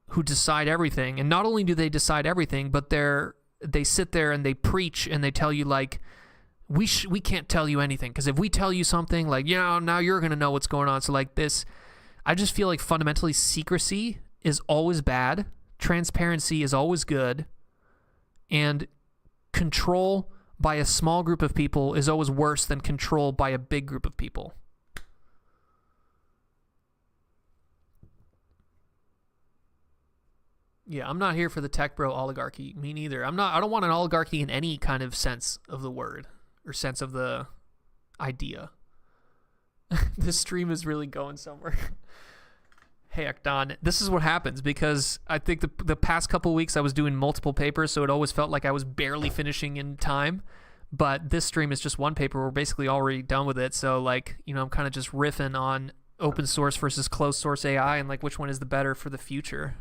who decide everything. And not only do they decide everything, but they sit there and they preach and they tell you like, we can't tell you anything, because if we tell you something, like, now you're going to know what's going on. So like this, I just feel like fundamentally secrecy is always bad. Transparency is always good. And control by a small group of people is always worse than control by a big group of people. Yeah, I'm not here for the tech bro oligarchy. Me neither. I don't want an oligarchy in any kind of sense of the word or sense of the idea. This stream is really going somewhere. Heck, Don, this is what happens because I think the past couple of weeks I was doing multiple papers, so it always felt like I was barely finishing in time. But this stream is just one paper. We're basically already done with it. So, like, I'm kind of just riffing on open source versus closed source AI and, like, which one is the better for the future.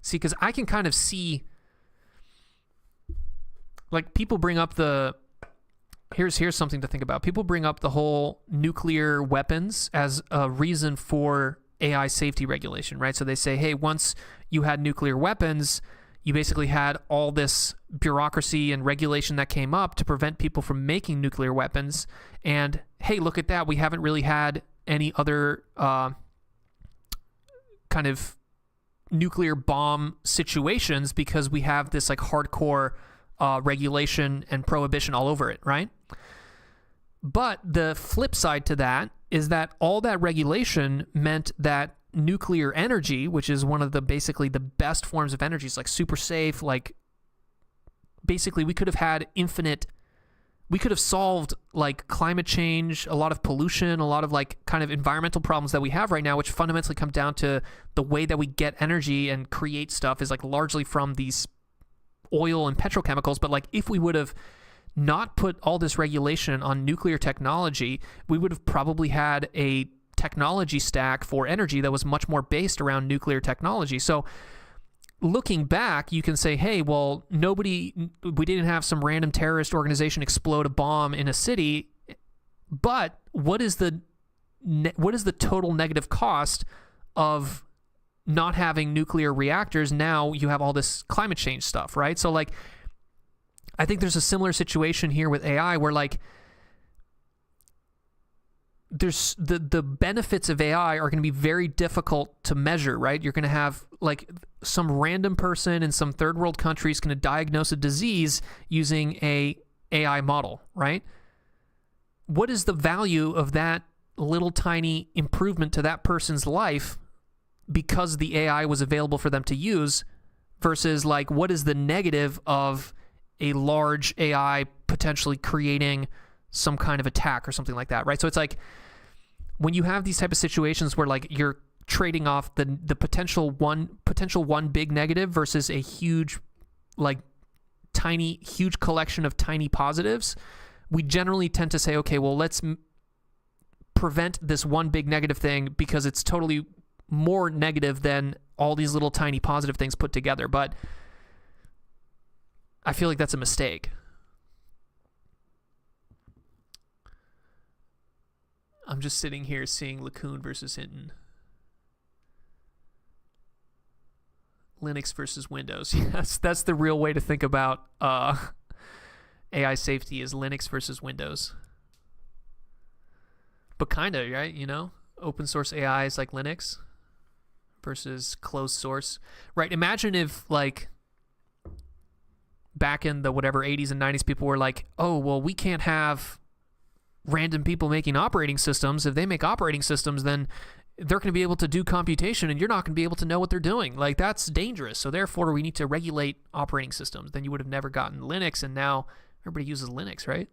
See, because I can kind of see, like, people bring up here's something to think about. People bring up the whole nuclear weapons as a reason for AI safety regulation, right? So they say, hey, once you had nuclear weapons, you basically had all this bureaucracy and regulation that came up to prevent people from making nuclear weapons. And hey, look at that. We haven't really had any other kind of nuclear bomb situations because we have this like hardcore regulation and prohibition all over it, right? But the flip side to that is that all that regulation meant that nuclear energy, which is one of the basically the best forms of energy, is like super safe, like basically we could have solved like climate change, a lot of pollution, a lot of like kind of environmental problems that we have right now, which fundamentally come down to the way that we get energy and create stuff is like largely from these oil and petrochemicals. But like if we would have not put all this regulation on nuclear technology, we would have probably had a technology stack for energy that was much more based around nuclear technology. So looking back, you can say, hey, well, we didn't have some random terrorist organization explode a bomb in a city, but what is the total negative cost of not having nuclear reactors? Now you have all this climate change stuff, right? So like, I think there's a similar situation here with AI where like there's the benefits of AI are going to be very difficult to measure, right? You're going to have like some random person in some third world country is going to diagnose a disease using a AI model, right? What is the value of that little tiny improvement to that person's life because the AI was available for them to use versus like what is the negative of a large AI potentially creating some kind of attack or something like that, right? So it's like when you have these type of situations where like you're trading off the potential one big negative versus a huge huge collection of tiny positives, we generally tend to say, okay, well, let's prevent this one big negative thing because it's totally more negative than all these little tiny positive things put together. But I feel like that's a mistake. I'm just sitting here seeing LeCun versus Hinton. Linux versus Windows. Yes, that's the real way to think about AI safety is Linux versus Windows. But kind of, right? Open source AI is like Linux versus closed source. Right, imagine if like back in the whatever 80s and 90s people were like, oh, well, we can't have random people making operating systems. If they make operating systems, then they're going to be able to do computation and you're not going to be able to know what they're doing. Like, that's dangerous. So therefore, we need to regulate operating systems. Then you would have never gotten Linux, and now everybody uses Linux, right?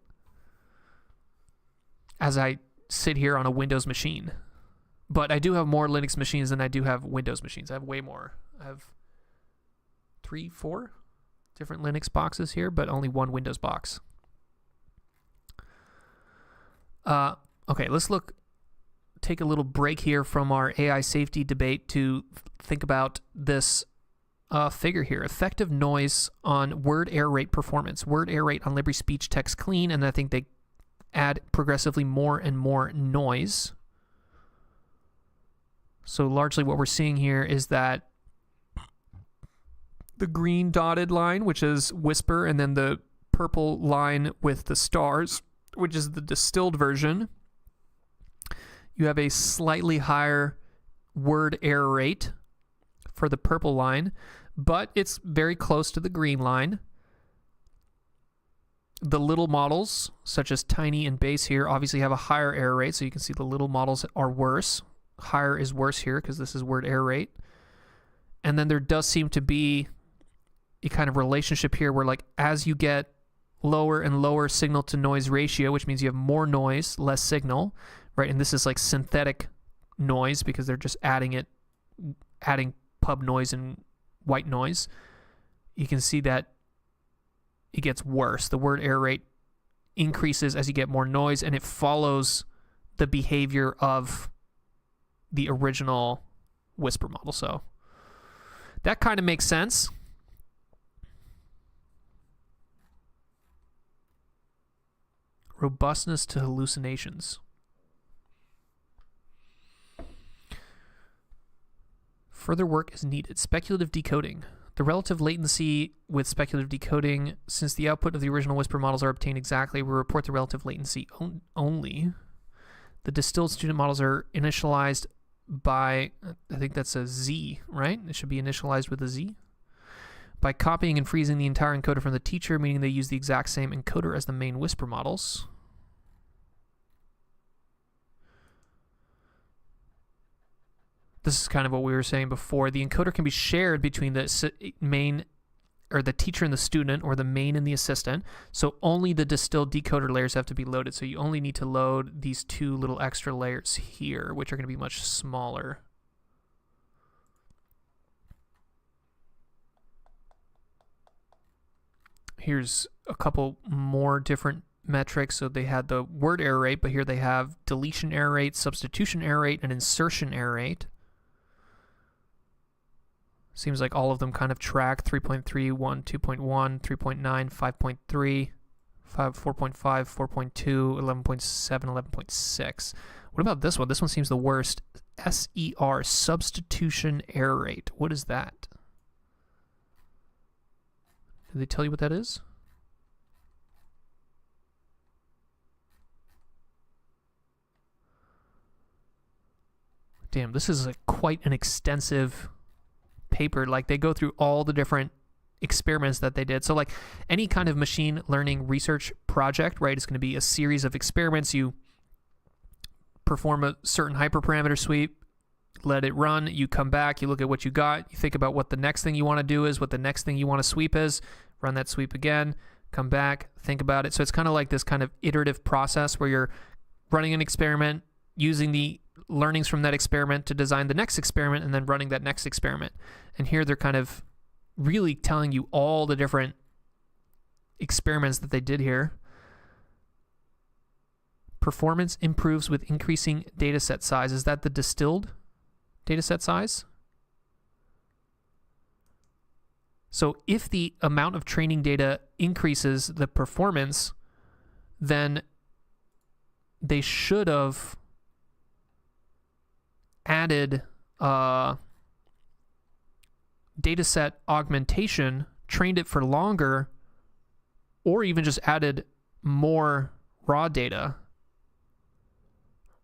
As I sit here on a Windows machine. But I do have more Linux machines than I do have Windows machines. I have way more. I have 3-4 different Linux boxes here, but only one Windows box. Okay, let's take a little break here from our AI safety debate to think about this figure here. Effective noise on word error rate performance. Word error rate on Libri speech text clean, and I think they add progressively more and more noise. So largely what we're seeing here is that the green dotted line, which is Whisper, and then the purple line with the stars, which is the distilled version, you have a slightly higher word error rate for the purple line, but it's very close to the green line. The little models, such as Tiny and Base here, obviously have a higher error rate, so you can see the little models are worse. Higher is worse here because this is word error rate. And then there does seem to be a kind of relationship here where, like, as you get lower and lower signal to noise ratio, which means you have more noise, less signal, right? And this is like synthetic noise because they're just adding pub noise and white noise. You can see that it gets worse. The word error rate increases as you get more noise, and it follows the behavior of the original Whisper model. So that kind of makes sense. Robustness to hallucinations. Further work is needed. Speculative decoding. The relative latency with speculative decoding, since the output of the original Whisper models are obtained exactly, we report the relative latency only. The distilled student models are initialized by, I think that's a Z, right? It should be initialized with a Z. By copying and freezing the entire encoder from the teacher, meaning they use the exact same encoder as the main Whisper models. This is kind of what we were saying before. The encoder can be shared between the main, or the teacher and the student, or the main and the assistant. So only the distilled decoder layers have to be loaded. So you only need to load these two little extra layers here, which are going to be much smaller. Here's a couple more different metrics. So they had the word error rate, but here they have deletion error rate, substitution error rate, and insertion error rate. Seems like all of them kind of track 3.3, 1, 2.1, 3.9, 5.3, 4.5, 4.2, 11.7, 11.6. What about this one? This one seems the worst. SER, substitution error rate. What is that? Did they tell you what that is? Damn, this is quite an extensive paper. Like, they go through all the different experiments that they did. So like any kind of machine learning research project, right, is going to be a series of experiments. You perform a certain hyperparameter sweep, let it run, you come back, you look at what you got, you think about what the next thing you want to do is, what the next thing you want to sweep is, run that sweep again, come back, think about it. So it's kind of like this kind of iterative process where you're running an experiment, using the learnings from that experiment to design the next experiment, and then running that next experiment. And here they're kind of really telling you all the different experiments that they did here. Performance improves with increasing data set size. Is that the distilled data set size? So if the amount of training data increases the performance, then they should have added data set augmentation, trained it for longer, or even just added more raw data,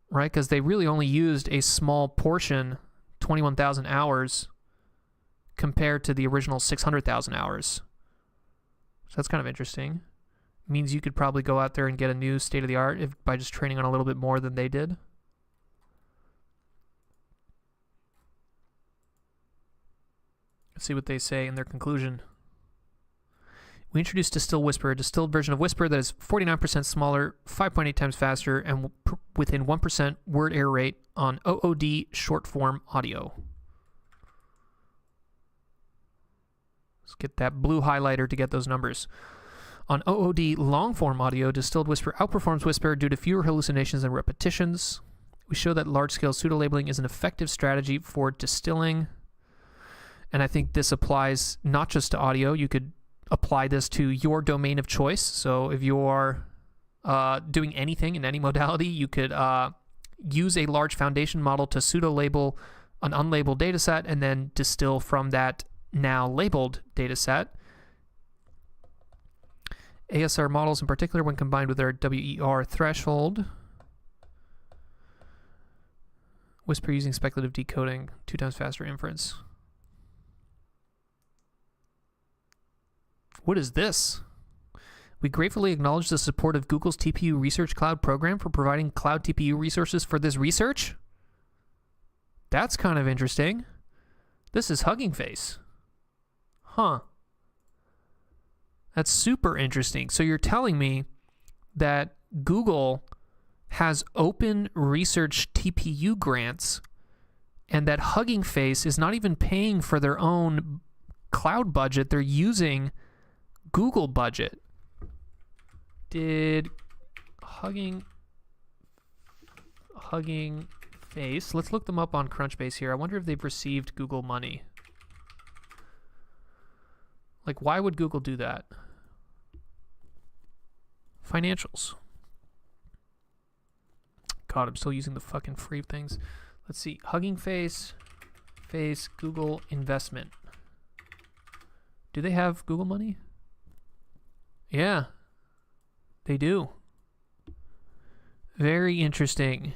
right? Because they really only used a small portion, 21,000 hours, compared to the original 600,000 hours. So that's kind of interesting. Means you could probably go out there and get a new state-of-the-art by just training on a little bit more than they did. Let's see what they say in their conclusion. We introduced Distil-Whisper, a distilled version of Whisper that is 49% smaller, 5.8 times faster, and within 1% word error rate on OOD short-form audio. Let's get that blue highlighter to get those numbers. On OOD long-form audio, Distilled Whisper outperforms Whisper due to fewer hallucinations and repetitions. We show that large-scale pseudo-labeling is an effective strategy for distilling. And I think this applies not just to audio. You could apply this to your domain of choice. So if you're doing anything in any modality, you could use a large foundation model to pseudo-label an unlabeled data set and then distill from that now labeled data set. ASR models in particular, when combined with their WER threshold. Whisper using speculative decoding, 2 times faster inference. What is this? We gratefully acknowledge the support of Google's TPU Research Cloud program for providing cloud TPU resources for this research. That's kind of interesting. This is Hugging Face. Huh. That's super interesting. So you're telling me that Google has open research TPU grants and that Hugging Face is not even paying for their own cloud budget. They're using Google budget. Did Hugging Face, let's look them up on Crunchbase here. I wonder if they've received Google money. Like, why would Google do that? Financials. God, I'm still using the fucking free things. Let's see. Hugging Face, Google investment. Do they have Google money? Yeah, they do. Very interesting.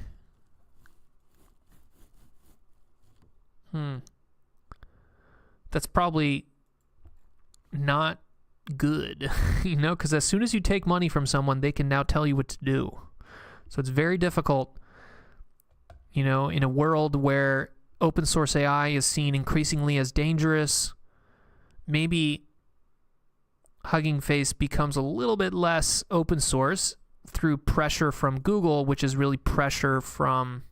That's probably not good, you know, because as soon as you take money from someone, they can now tell you what to do. So it's very difficult, you know, in a world where open source AI is seen increasingly as dangerous. Maybe Hugging Face becomes a little bit less open source through pressure from Google, which is really pressure from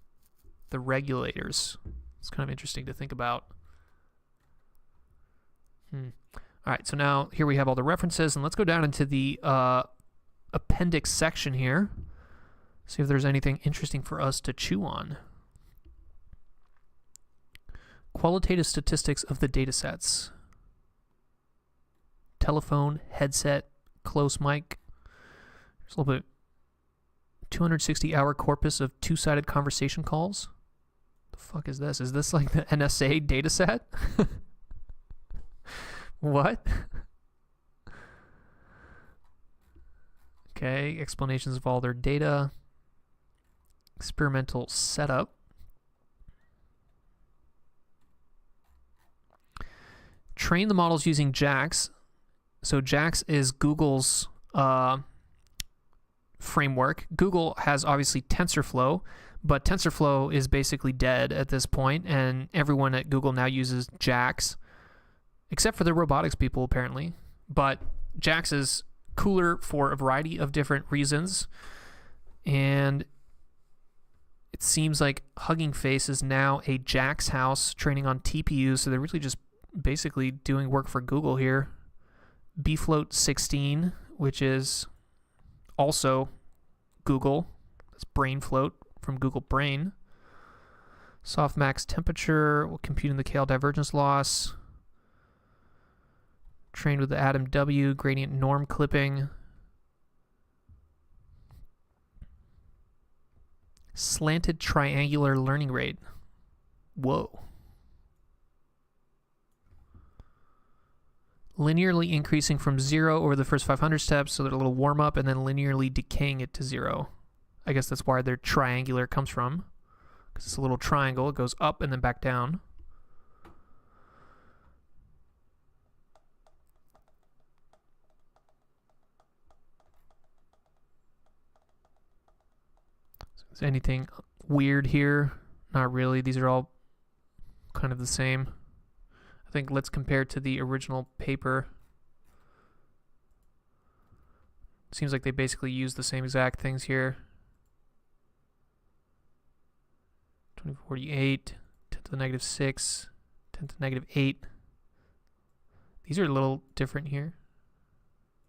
the regulators. It's kind of interesting to think about. All right, so now here we have all the references, and let's go down into the appendix section here. See if there's anything interesting for us to chew on. Qualitative statistics of the datasets. Telephone, headset, close mic. There's a little bit. 260-hour corpus of two-sided conversation calls. The fuck is this? Is this like the NSA dataset? What? Okay, explanations of all their data. Experimental setup. Train the models using JAX. So JAX is Google's framework. Google has obviously TensorFlow, but TensorFlow is basically dead at this point, and everyone at Google now uses JAX, except for the robotics people apparently. But JAX is cooler for a variety of different reasons, and it seems like Hugging Face is now a JAX house training on TPUs, so they're really just basically doing work for Google here. bfloat 16, which is also Google. That's BrainFloat from Google Brain. Softmax temperature, computing the KL divergence loss. Trained with the Atom W, gradient norm clipping. Slanted triangular learning rate. Whoa. Linearly increasing from 0 over the first 500 steps, so they're a little warm up, and then linearly decaying it to 0. I guess that's where their triangular comes from, because it's a little triangle. It goes up and then back down. Is anything weird here? Not really. These are all kind of the same. I think let's compare to the original paper. Seems like they basically use the same exact things here. 2048, 10 to the negative 6, 10 to the negative 8. These are a little different here.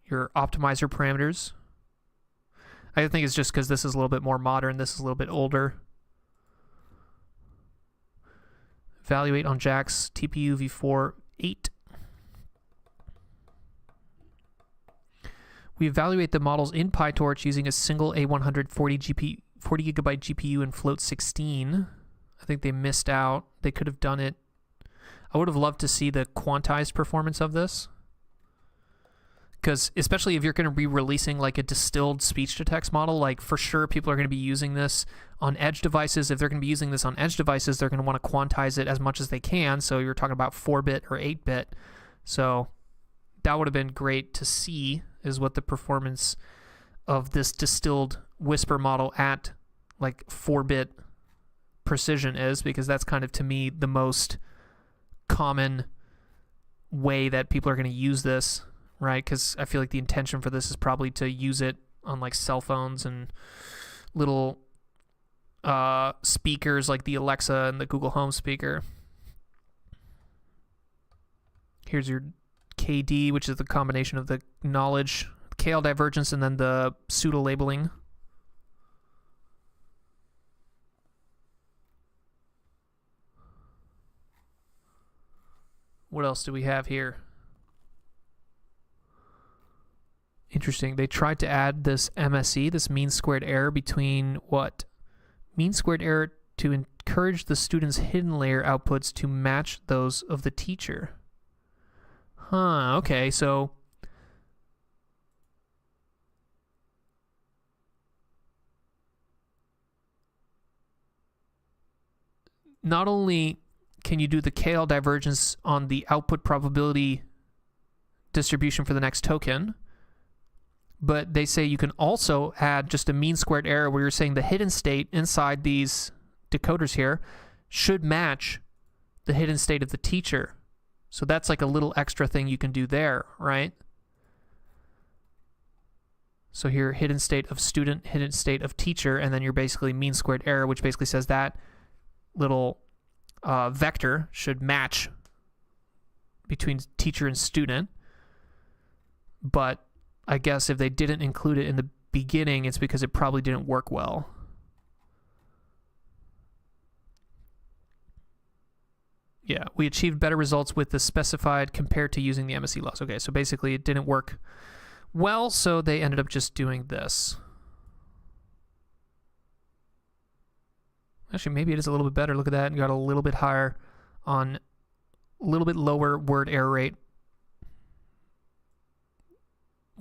your optimizer parameters. I think it's just because this is a little bit more modern, this is a little bit older. Evaluate on Jack's TPU v4 8. We evaluate the models in PyTorch using a single A100 40 gigabyte GPU and float 16. I think they missed out. They could have done it. I would have loved to see the quantized performance of this. Because especially if you're going to be releasing like a distilled speech-to-text model, like for sure people are going to be using this on edge devices. If they're going to be using this on edge devices, they're going to want to quantize it as much as they can. So you're talking about 4-bit or 8-bit. So that would have been great to see, is what the performance of this Distil-Whisper model at like 4-bit precision is, because that's kind of, to me, the most common way that people are going to use this, right? Because I feel like the intention for this is probably to use it on like cell phones and little speakers like the Alexa and the Google Home speaker. Here's your KD, which is the combination of the knowledge, KL divergence, and then the pseudo labeling. What else do we have here? Interesting. They tried to add this MSE, this mean squared error, between what? Mean squared error to encourage the student's hidden layer outputs to match those of the teacher. Huh, okay, so not only can you do the KL divergence on the output probability distribution for the next token, but they say you can also add just a mean squared error where you're saying the hidden state inside these decoders here should match the hidden state of the teacher. So that's like a little extra thing you can do there, right? So here, hidden state of student, hidden state of teacher, and then you're basically mean squared error, which basically says that little vector should match between teacher and student. But I guess if they didn't include it in the beginning, it's because it probably didn't work well. Yeah, we achieved better results with the specified compared to using the MSE loss. Okay, so basically it didn't work well, so they ended up just doing this. Actually, maybe it is a little bit better. Look at that. You got a little bit higher on a little bit lower word error rate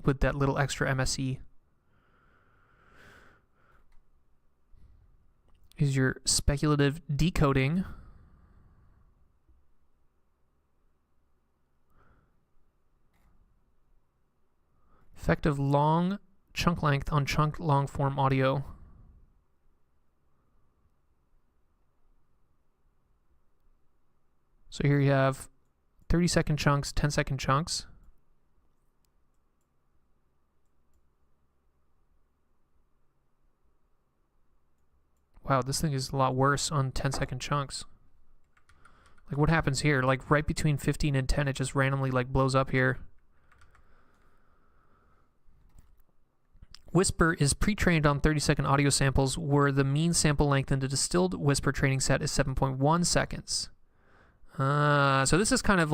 with that little extra MSE. Is your speculative decoding. Effective long chunk length on chunk long form audio. So here you have 30-second chunks, 10-second chunks. Wow, this thing is a lot worse on 10-second chunks. Like, what happens here? Like, right between 15 and 10, it just randomly, like, blows up here. Whisper is pre-trained on 30-second audio samples, where the mean sample length in the Distil-Whisper training set is 7.1 seconds. So this is kind of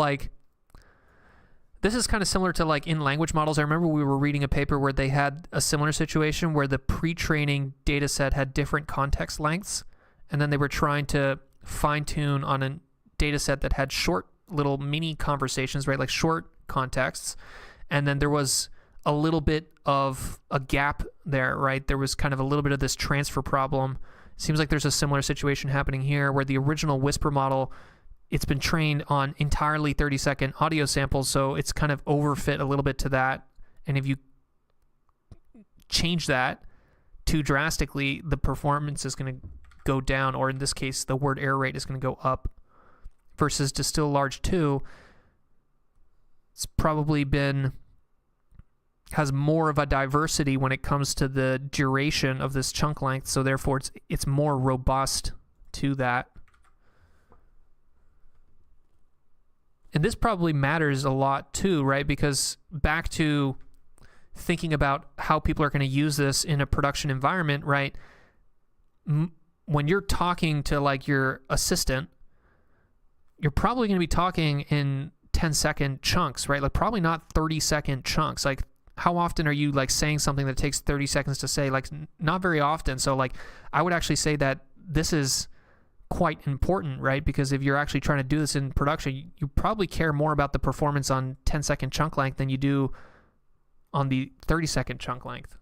similar to like in language models. I remember we were reading a paper where they had a similar situation where the pre-training data set had different context lengths, and then they were trying to fine-tune on a data set that had short little mini conversations, right? Like short contexts. And then there was a little bit of a gap there, right? There was kind of a little bit of this transfer problem. It seems like there's a similar situation happening here where the original Whisper model, it's been trained on entirely 30-second audio samples, so it's kind of overfit a little bit to that. And if you change that too drastically, the performance is going to go down, or in this case, the word error rate is going to go up. Versus Distill Large 2, it's probably has more of a diversity when it comes to the duration of this chunk length, so therefore it's more robust to that. And this probably matters a lot too, right? Because back to thinking about how people are going to use this in a production environment, right? When you're talking to like your assistant, you're probably going to be talking in 10-second chunks, right? Like probably not 30-second chunks. Like how often are you like saying something that takes 30 seconds to say? Like not very often. So like I would actually say that this is quite important, right? Because if you're actually trying to do this in production, you probably care more about the performance on 10-second chunk length than you do on the 30-second chunk length.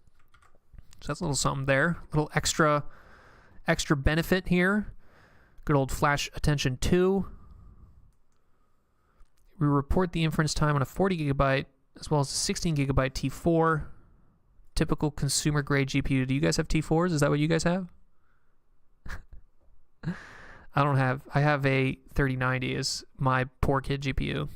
So that's a little something there. A little extra benefit here. Good old flash attention 2. We report the inference time on a 40 gigabyte as well as a 16 gigabyte T4. Typical consumer grade GPU. Do you guys have T4s? Is that what you guys have? I have a 3090 as my poor kid GPU.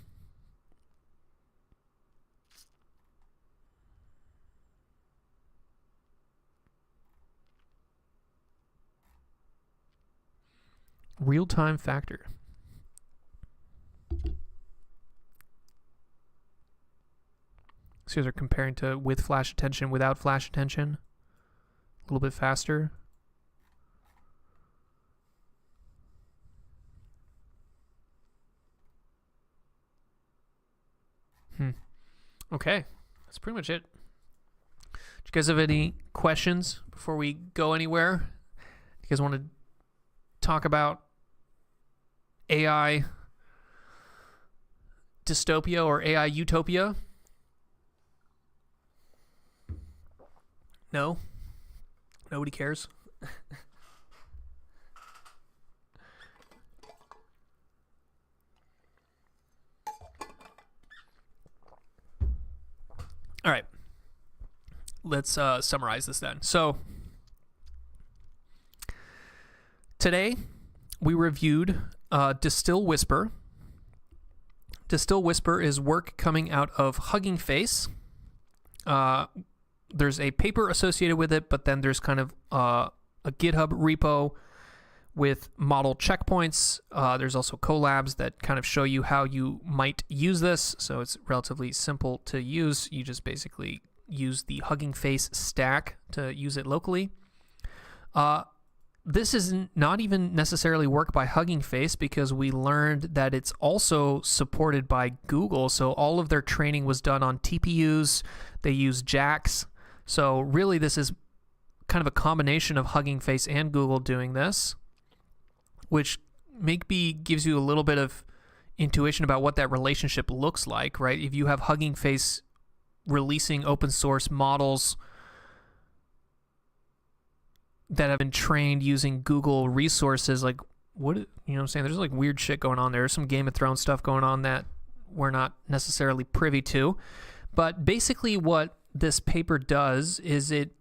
Real-time factor. So they're comparing to with flash attention, without flash attention. A little bit faster. Okay, that's pretty much it. Do you guys have any questions before we go anywhere? You guys want to talk about AI dystopia or AI utopia? No? Nobody cares? All right. Let's summarize this then. So, today we reviewed Distil-Whisper. Distil-Whisper is work coming out of Hugging Face. There's a paper associated with it, but then there's kind of a GitHub repo with model checkpoints. There's also collabs that kind of show you how you might use this. So it's relatively simple to use. You just basically use the Hugging Face stack to use it locally. This is not even necessarily work by Hugging Face because we learned that it's also supported by Google. So all of their training was done on TPUs. They use JAX. So really this is kind of a combination of Hugging Face and Google doing this, which maybe gives you a little bit of intuition about what that relationship looks like, right? If you have Hugging Face releasing open source models that have been trained using Google resources, like what, you know what I'm saying? There's like weird shit going on there. There's some Game of Thrones stuff going on that we're not necessarily privy to. But basically what this paper does is it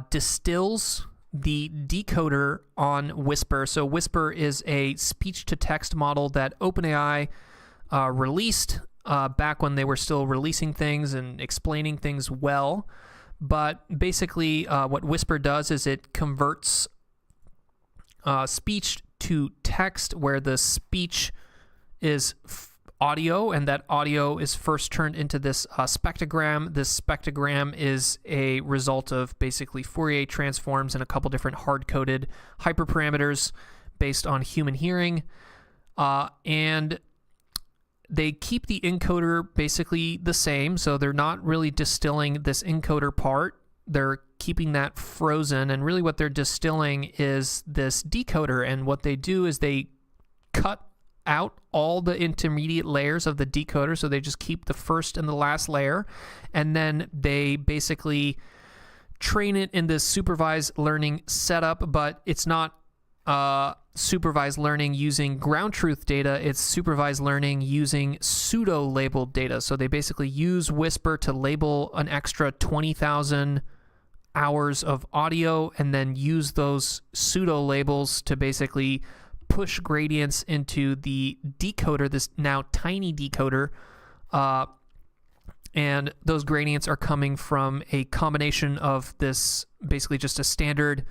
distills the decoder on Whisper. So Whisper is a speech-to-text model that OpenAI released back when they were still releasing things and explaining things well. But basically what Whisper does is it converts speech to text, where the speech is audio, and that audio is first turned into this spectrogram. This spectrogram is a result of basically Fourier transforms and a couple different hard-coded hyperparameters based on human hearing. And they keep the encoder basically the same, so they're not really distilling this encoder part. They're keeping that frozen, and really what they're distilling is this decoder, and what they do is they cut out all the intermediate layers of the decoder, so they just keep the first and the last layer, and then they basically train it in this supervised learning setup, but it's not supervised learning using ground truth data, it's supervised learning using pseudo-labeled data. So they basically use Whisper to label an extra 20,000 hours of audio and then use those pseudo-labels to basically push gradients into the decoder, this now tiny decoder, and those gradients are coming from a combination of this, basically just a standard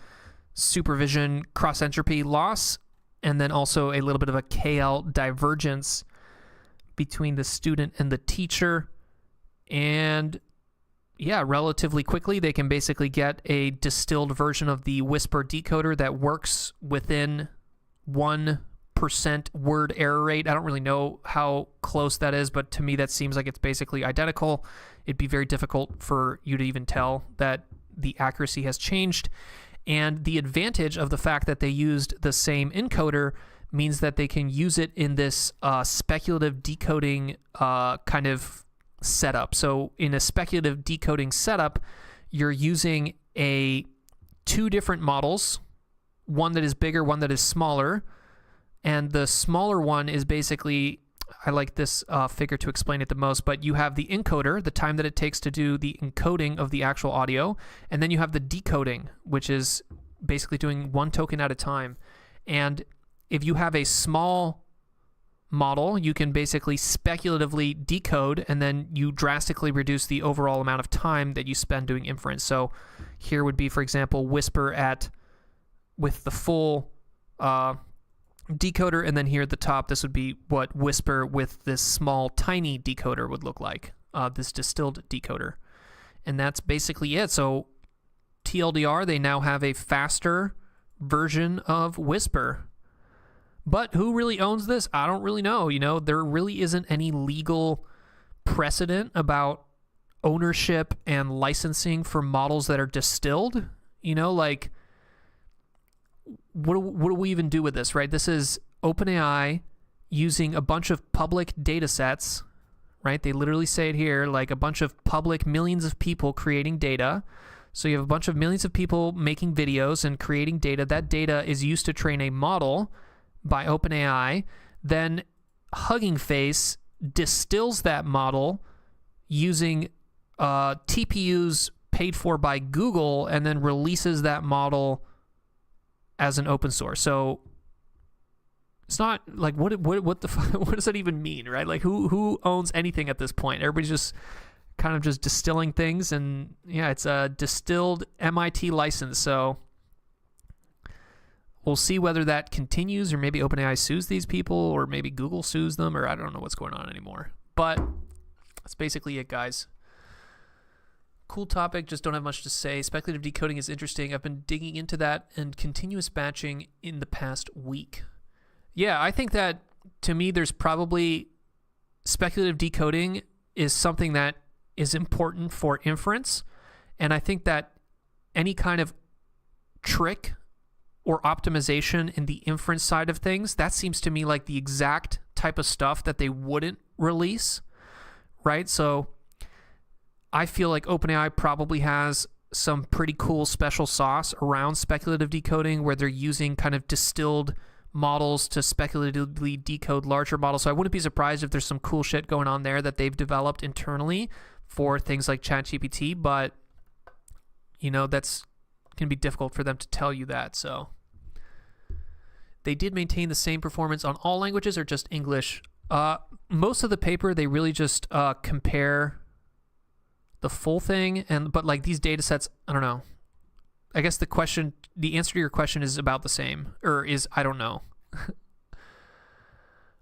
supervision cross-entropy loss, and then also a little bit of a KL divergence between the student and the teacher. And yeah, relatively quickly. They can basically get a distilled version of the Whisper decoder that works within 1% word error rate. I don't really know how close that is, but to me that seems like it's basically identical. It'd be very difficult for you to even tell that the accuracy has changed. And the advantage of the fact that they used the same encoder means that they can use it in this speculative decoding kind of setup. So in a speculative decoding setup, you're using two different models, one that is bigger, one that is smaller. And the smaller one is basically, I like this figure to explain it the most, but you have the encoder, the time that it takes to do the encoding of the actual audio, and then you have the decoding, which is basically doing one token at a time. And if you have a small model, you can basically speculatively decode, and then you drastically reduce the overall amount of time that you spend doing inference. So here would be, for example, Whisper with the full decoder, and then here at the top, this would be what Whisper with this small, tiny decoder would look like, this distilled decoder. And that's basically it. So TLDR, they now have a faster version of Whisper. But who really owns this? I don't really know. There really isn't any legal precedent about ownership and licensing for models that are distilled. Like, what do we even do with this, right? This is OpenAI using a bunch of public data sets, right? They literally say it here, like a bunch of public millions of people creating data. So you have a bunch of millions of people making videos and creating data. That data is used to train a model by OpenAI. Then Hugging Face distills that model using TPUs paid for by Google, and then releases that model as an open source. So it's not like what does that even mean, right? Like who owns anything at this point? Everybody's just kind of just distilling things, and yeah, it's a distilled MIT license. So we'll see whether that continues, or maybe OpenAI sues these people, or maybe Google sues them, or I don't know what's going on anymore. But that's basically it, guys. Cool topic, just don't have much to say. Speculative decoding is interesting. I've been digging into that and continuous batching in the past week. Yeah, I think that, to me, there's probably speculative decoding is something that is important for inference. And I think that any kind of trick or optimization in the inference side of things, that seems to me like the exact type of stuff that they wouldn't release, right? So I feel like OpenAI probably has some pretty cool special sauce around speculative decoding, where they're using kind of distilled models to speculatively decode larger models. So I wouldn't be surprised if there's some cool shit going on there that they've developed internally for things like ChatGPT, but that's going to be difficult for them to tell you that. So they did maintain the same performance on all languages, or just English. Most of the paper, they really just compare the full thing, but like these data sets, I don't know. I guess the answer to your question is about the same, or is I don't know.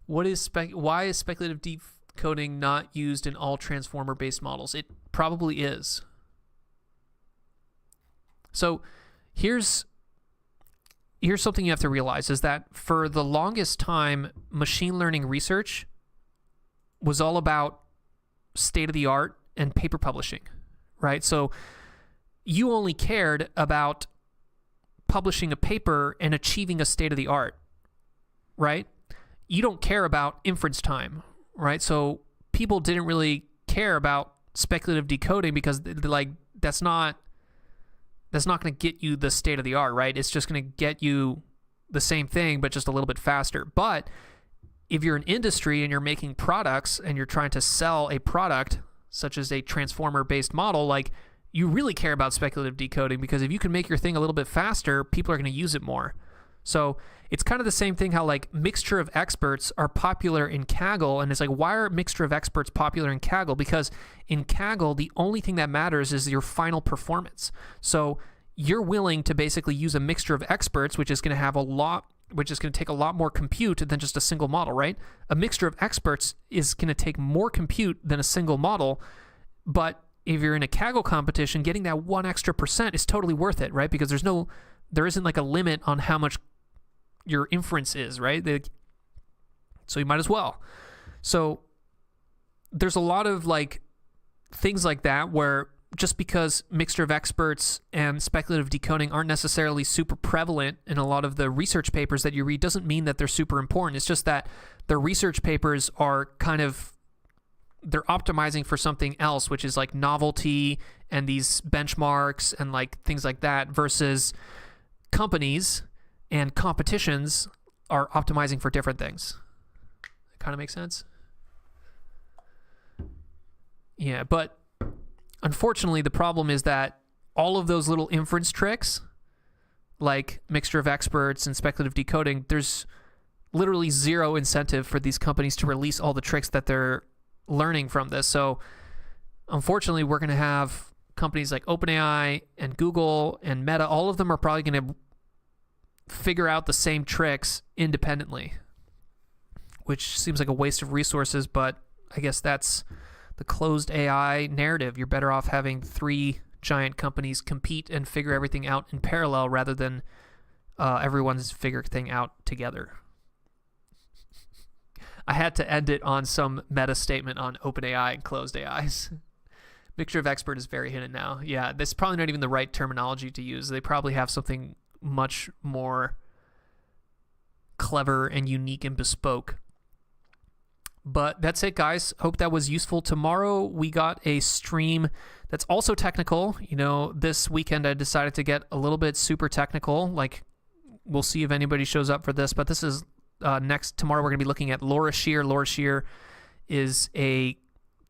Why is speculative decoding not used in all transformer-based models? It probably is. So here's something you have to realize, is that for the longest time, machine learning research was all about state-of-the-art and paper publishing, right? So you only cared about publishing a paper and achieving a state-of-the-art, right? You don't care about inference time, right? So people didn't really care about speculative decoding because that's not going to get you the state-of-the-art, right? It's just going to get you the same thing, but just a little bit faster. But if you're an industry and you're making products and you're trying to sell a product such as a transformer-based model, like, you really care about speculative decoding, because if you can make your thing a little bit faster, people are going to use it more. So it's kind of the same thing how like mixture of experts are popular in Kaggle, and it's like, why are mixture of experts popular in Kaggle? Because in Kaggle, the only thing that matters is your final performance. So you're willing to basically use a mixture of experts, which is going to take a lot more compute than just a single model, right? A mixture of experts is going to take more compute than a single model, but if you're in a Kaggle competition, getting that 1% extra is totally worth it, right? Because there isn't like a limit on how much your inference is, right? So you might as well. So there's a lot of like things like that where just because mixture of experts and speculative decoding aren't necessarily super prevalent in a lot of the research papers that you read doesn't mean that they're super important. It's just that the research papers are they're optimizing for something else, which is like novelty and these benchmarks and like things like that, versus companies and competitions are optimizing for different things. That kind of makes sense? Yeah, but unfortunately, the problem is that all of those little inference tricks, like mixture of experts and speculative decoding, there's literally zero incentive for these companies to release all the tricks that they're learning from this. So unfortunately, we're going to have companies like OpenAI and Google and Meta, all of them are probably going to figure out the same tricks independently, which seems like a waste of resources, but I guess that's the closed AI narrative. You're better off having 3 giant companies compete and figure everything out in parallel rather than everyone's figure thing out together. I had to end it on some meta statement on OpenAI and closed AIs. Mixture of expert is very hidden now. Yeah, this is probably not even the right terminology to use. They probably have something much more clever and unique and bespoke. But that's it, guys. Hope that was useful. Tomorrow we got a stream that's also technical. This weekend I decided to get a little bit super technical. Like, we'll see if anybody shows up for this. But this is tomorrow we're going to be looking at LoRa shear. LoRa shear is a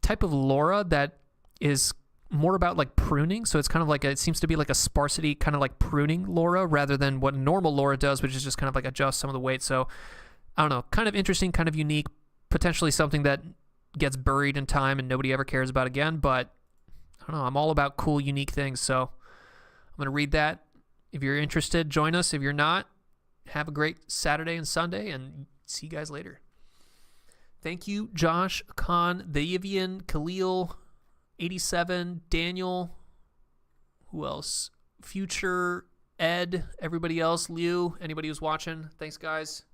type of LoRa that is more about like pruning. So it's kind of like it seems to be like a sparsity, kind of like pruning LoRa rather than what normal LoRa does, which is just kind of like adjust some of the weight. So I don't know, kind of interesting, kind of unique. Potentially something that gets buried in time and nobody ever cares about again, but I don't know. I'm all about cool, unique things, so I'm going to read that. If you're interested, join us. If you're not, have a great Saturday and Sunday, and see you guys later. Thank you, Josh, Khan, the Yivian, Khalil, 87, Daniel, who else? Future, Ed, everybody else, Liu, anybody who's watching. Thanks, guys.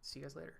See you guys later.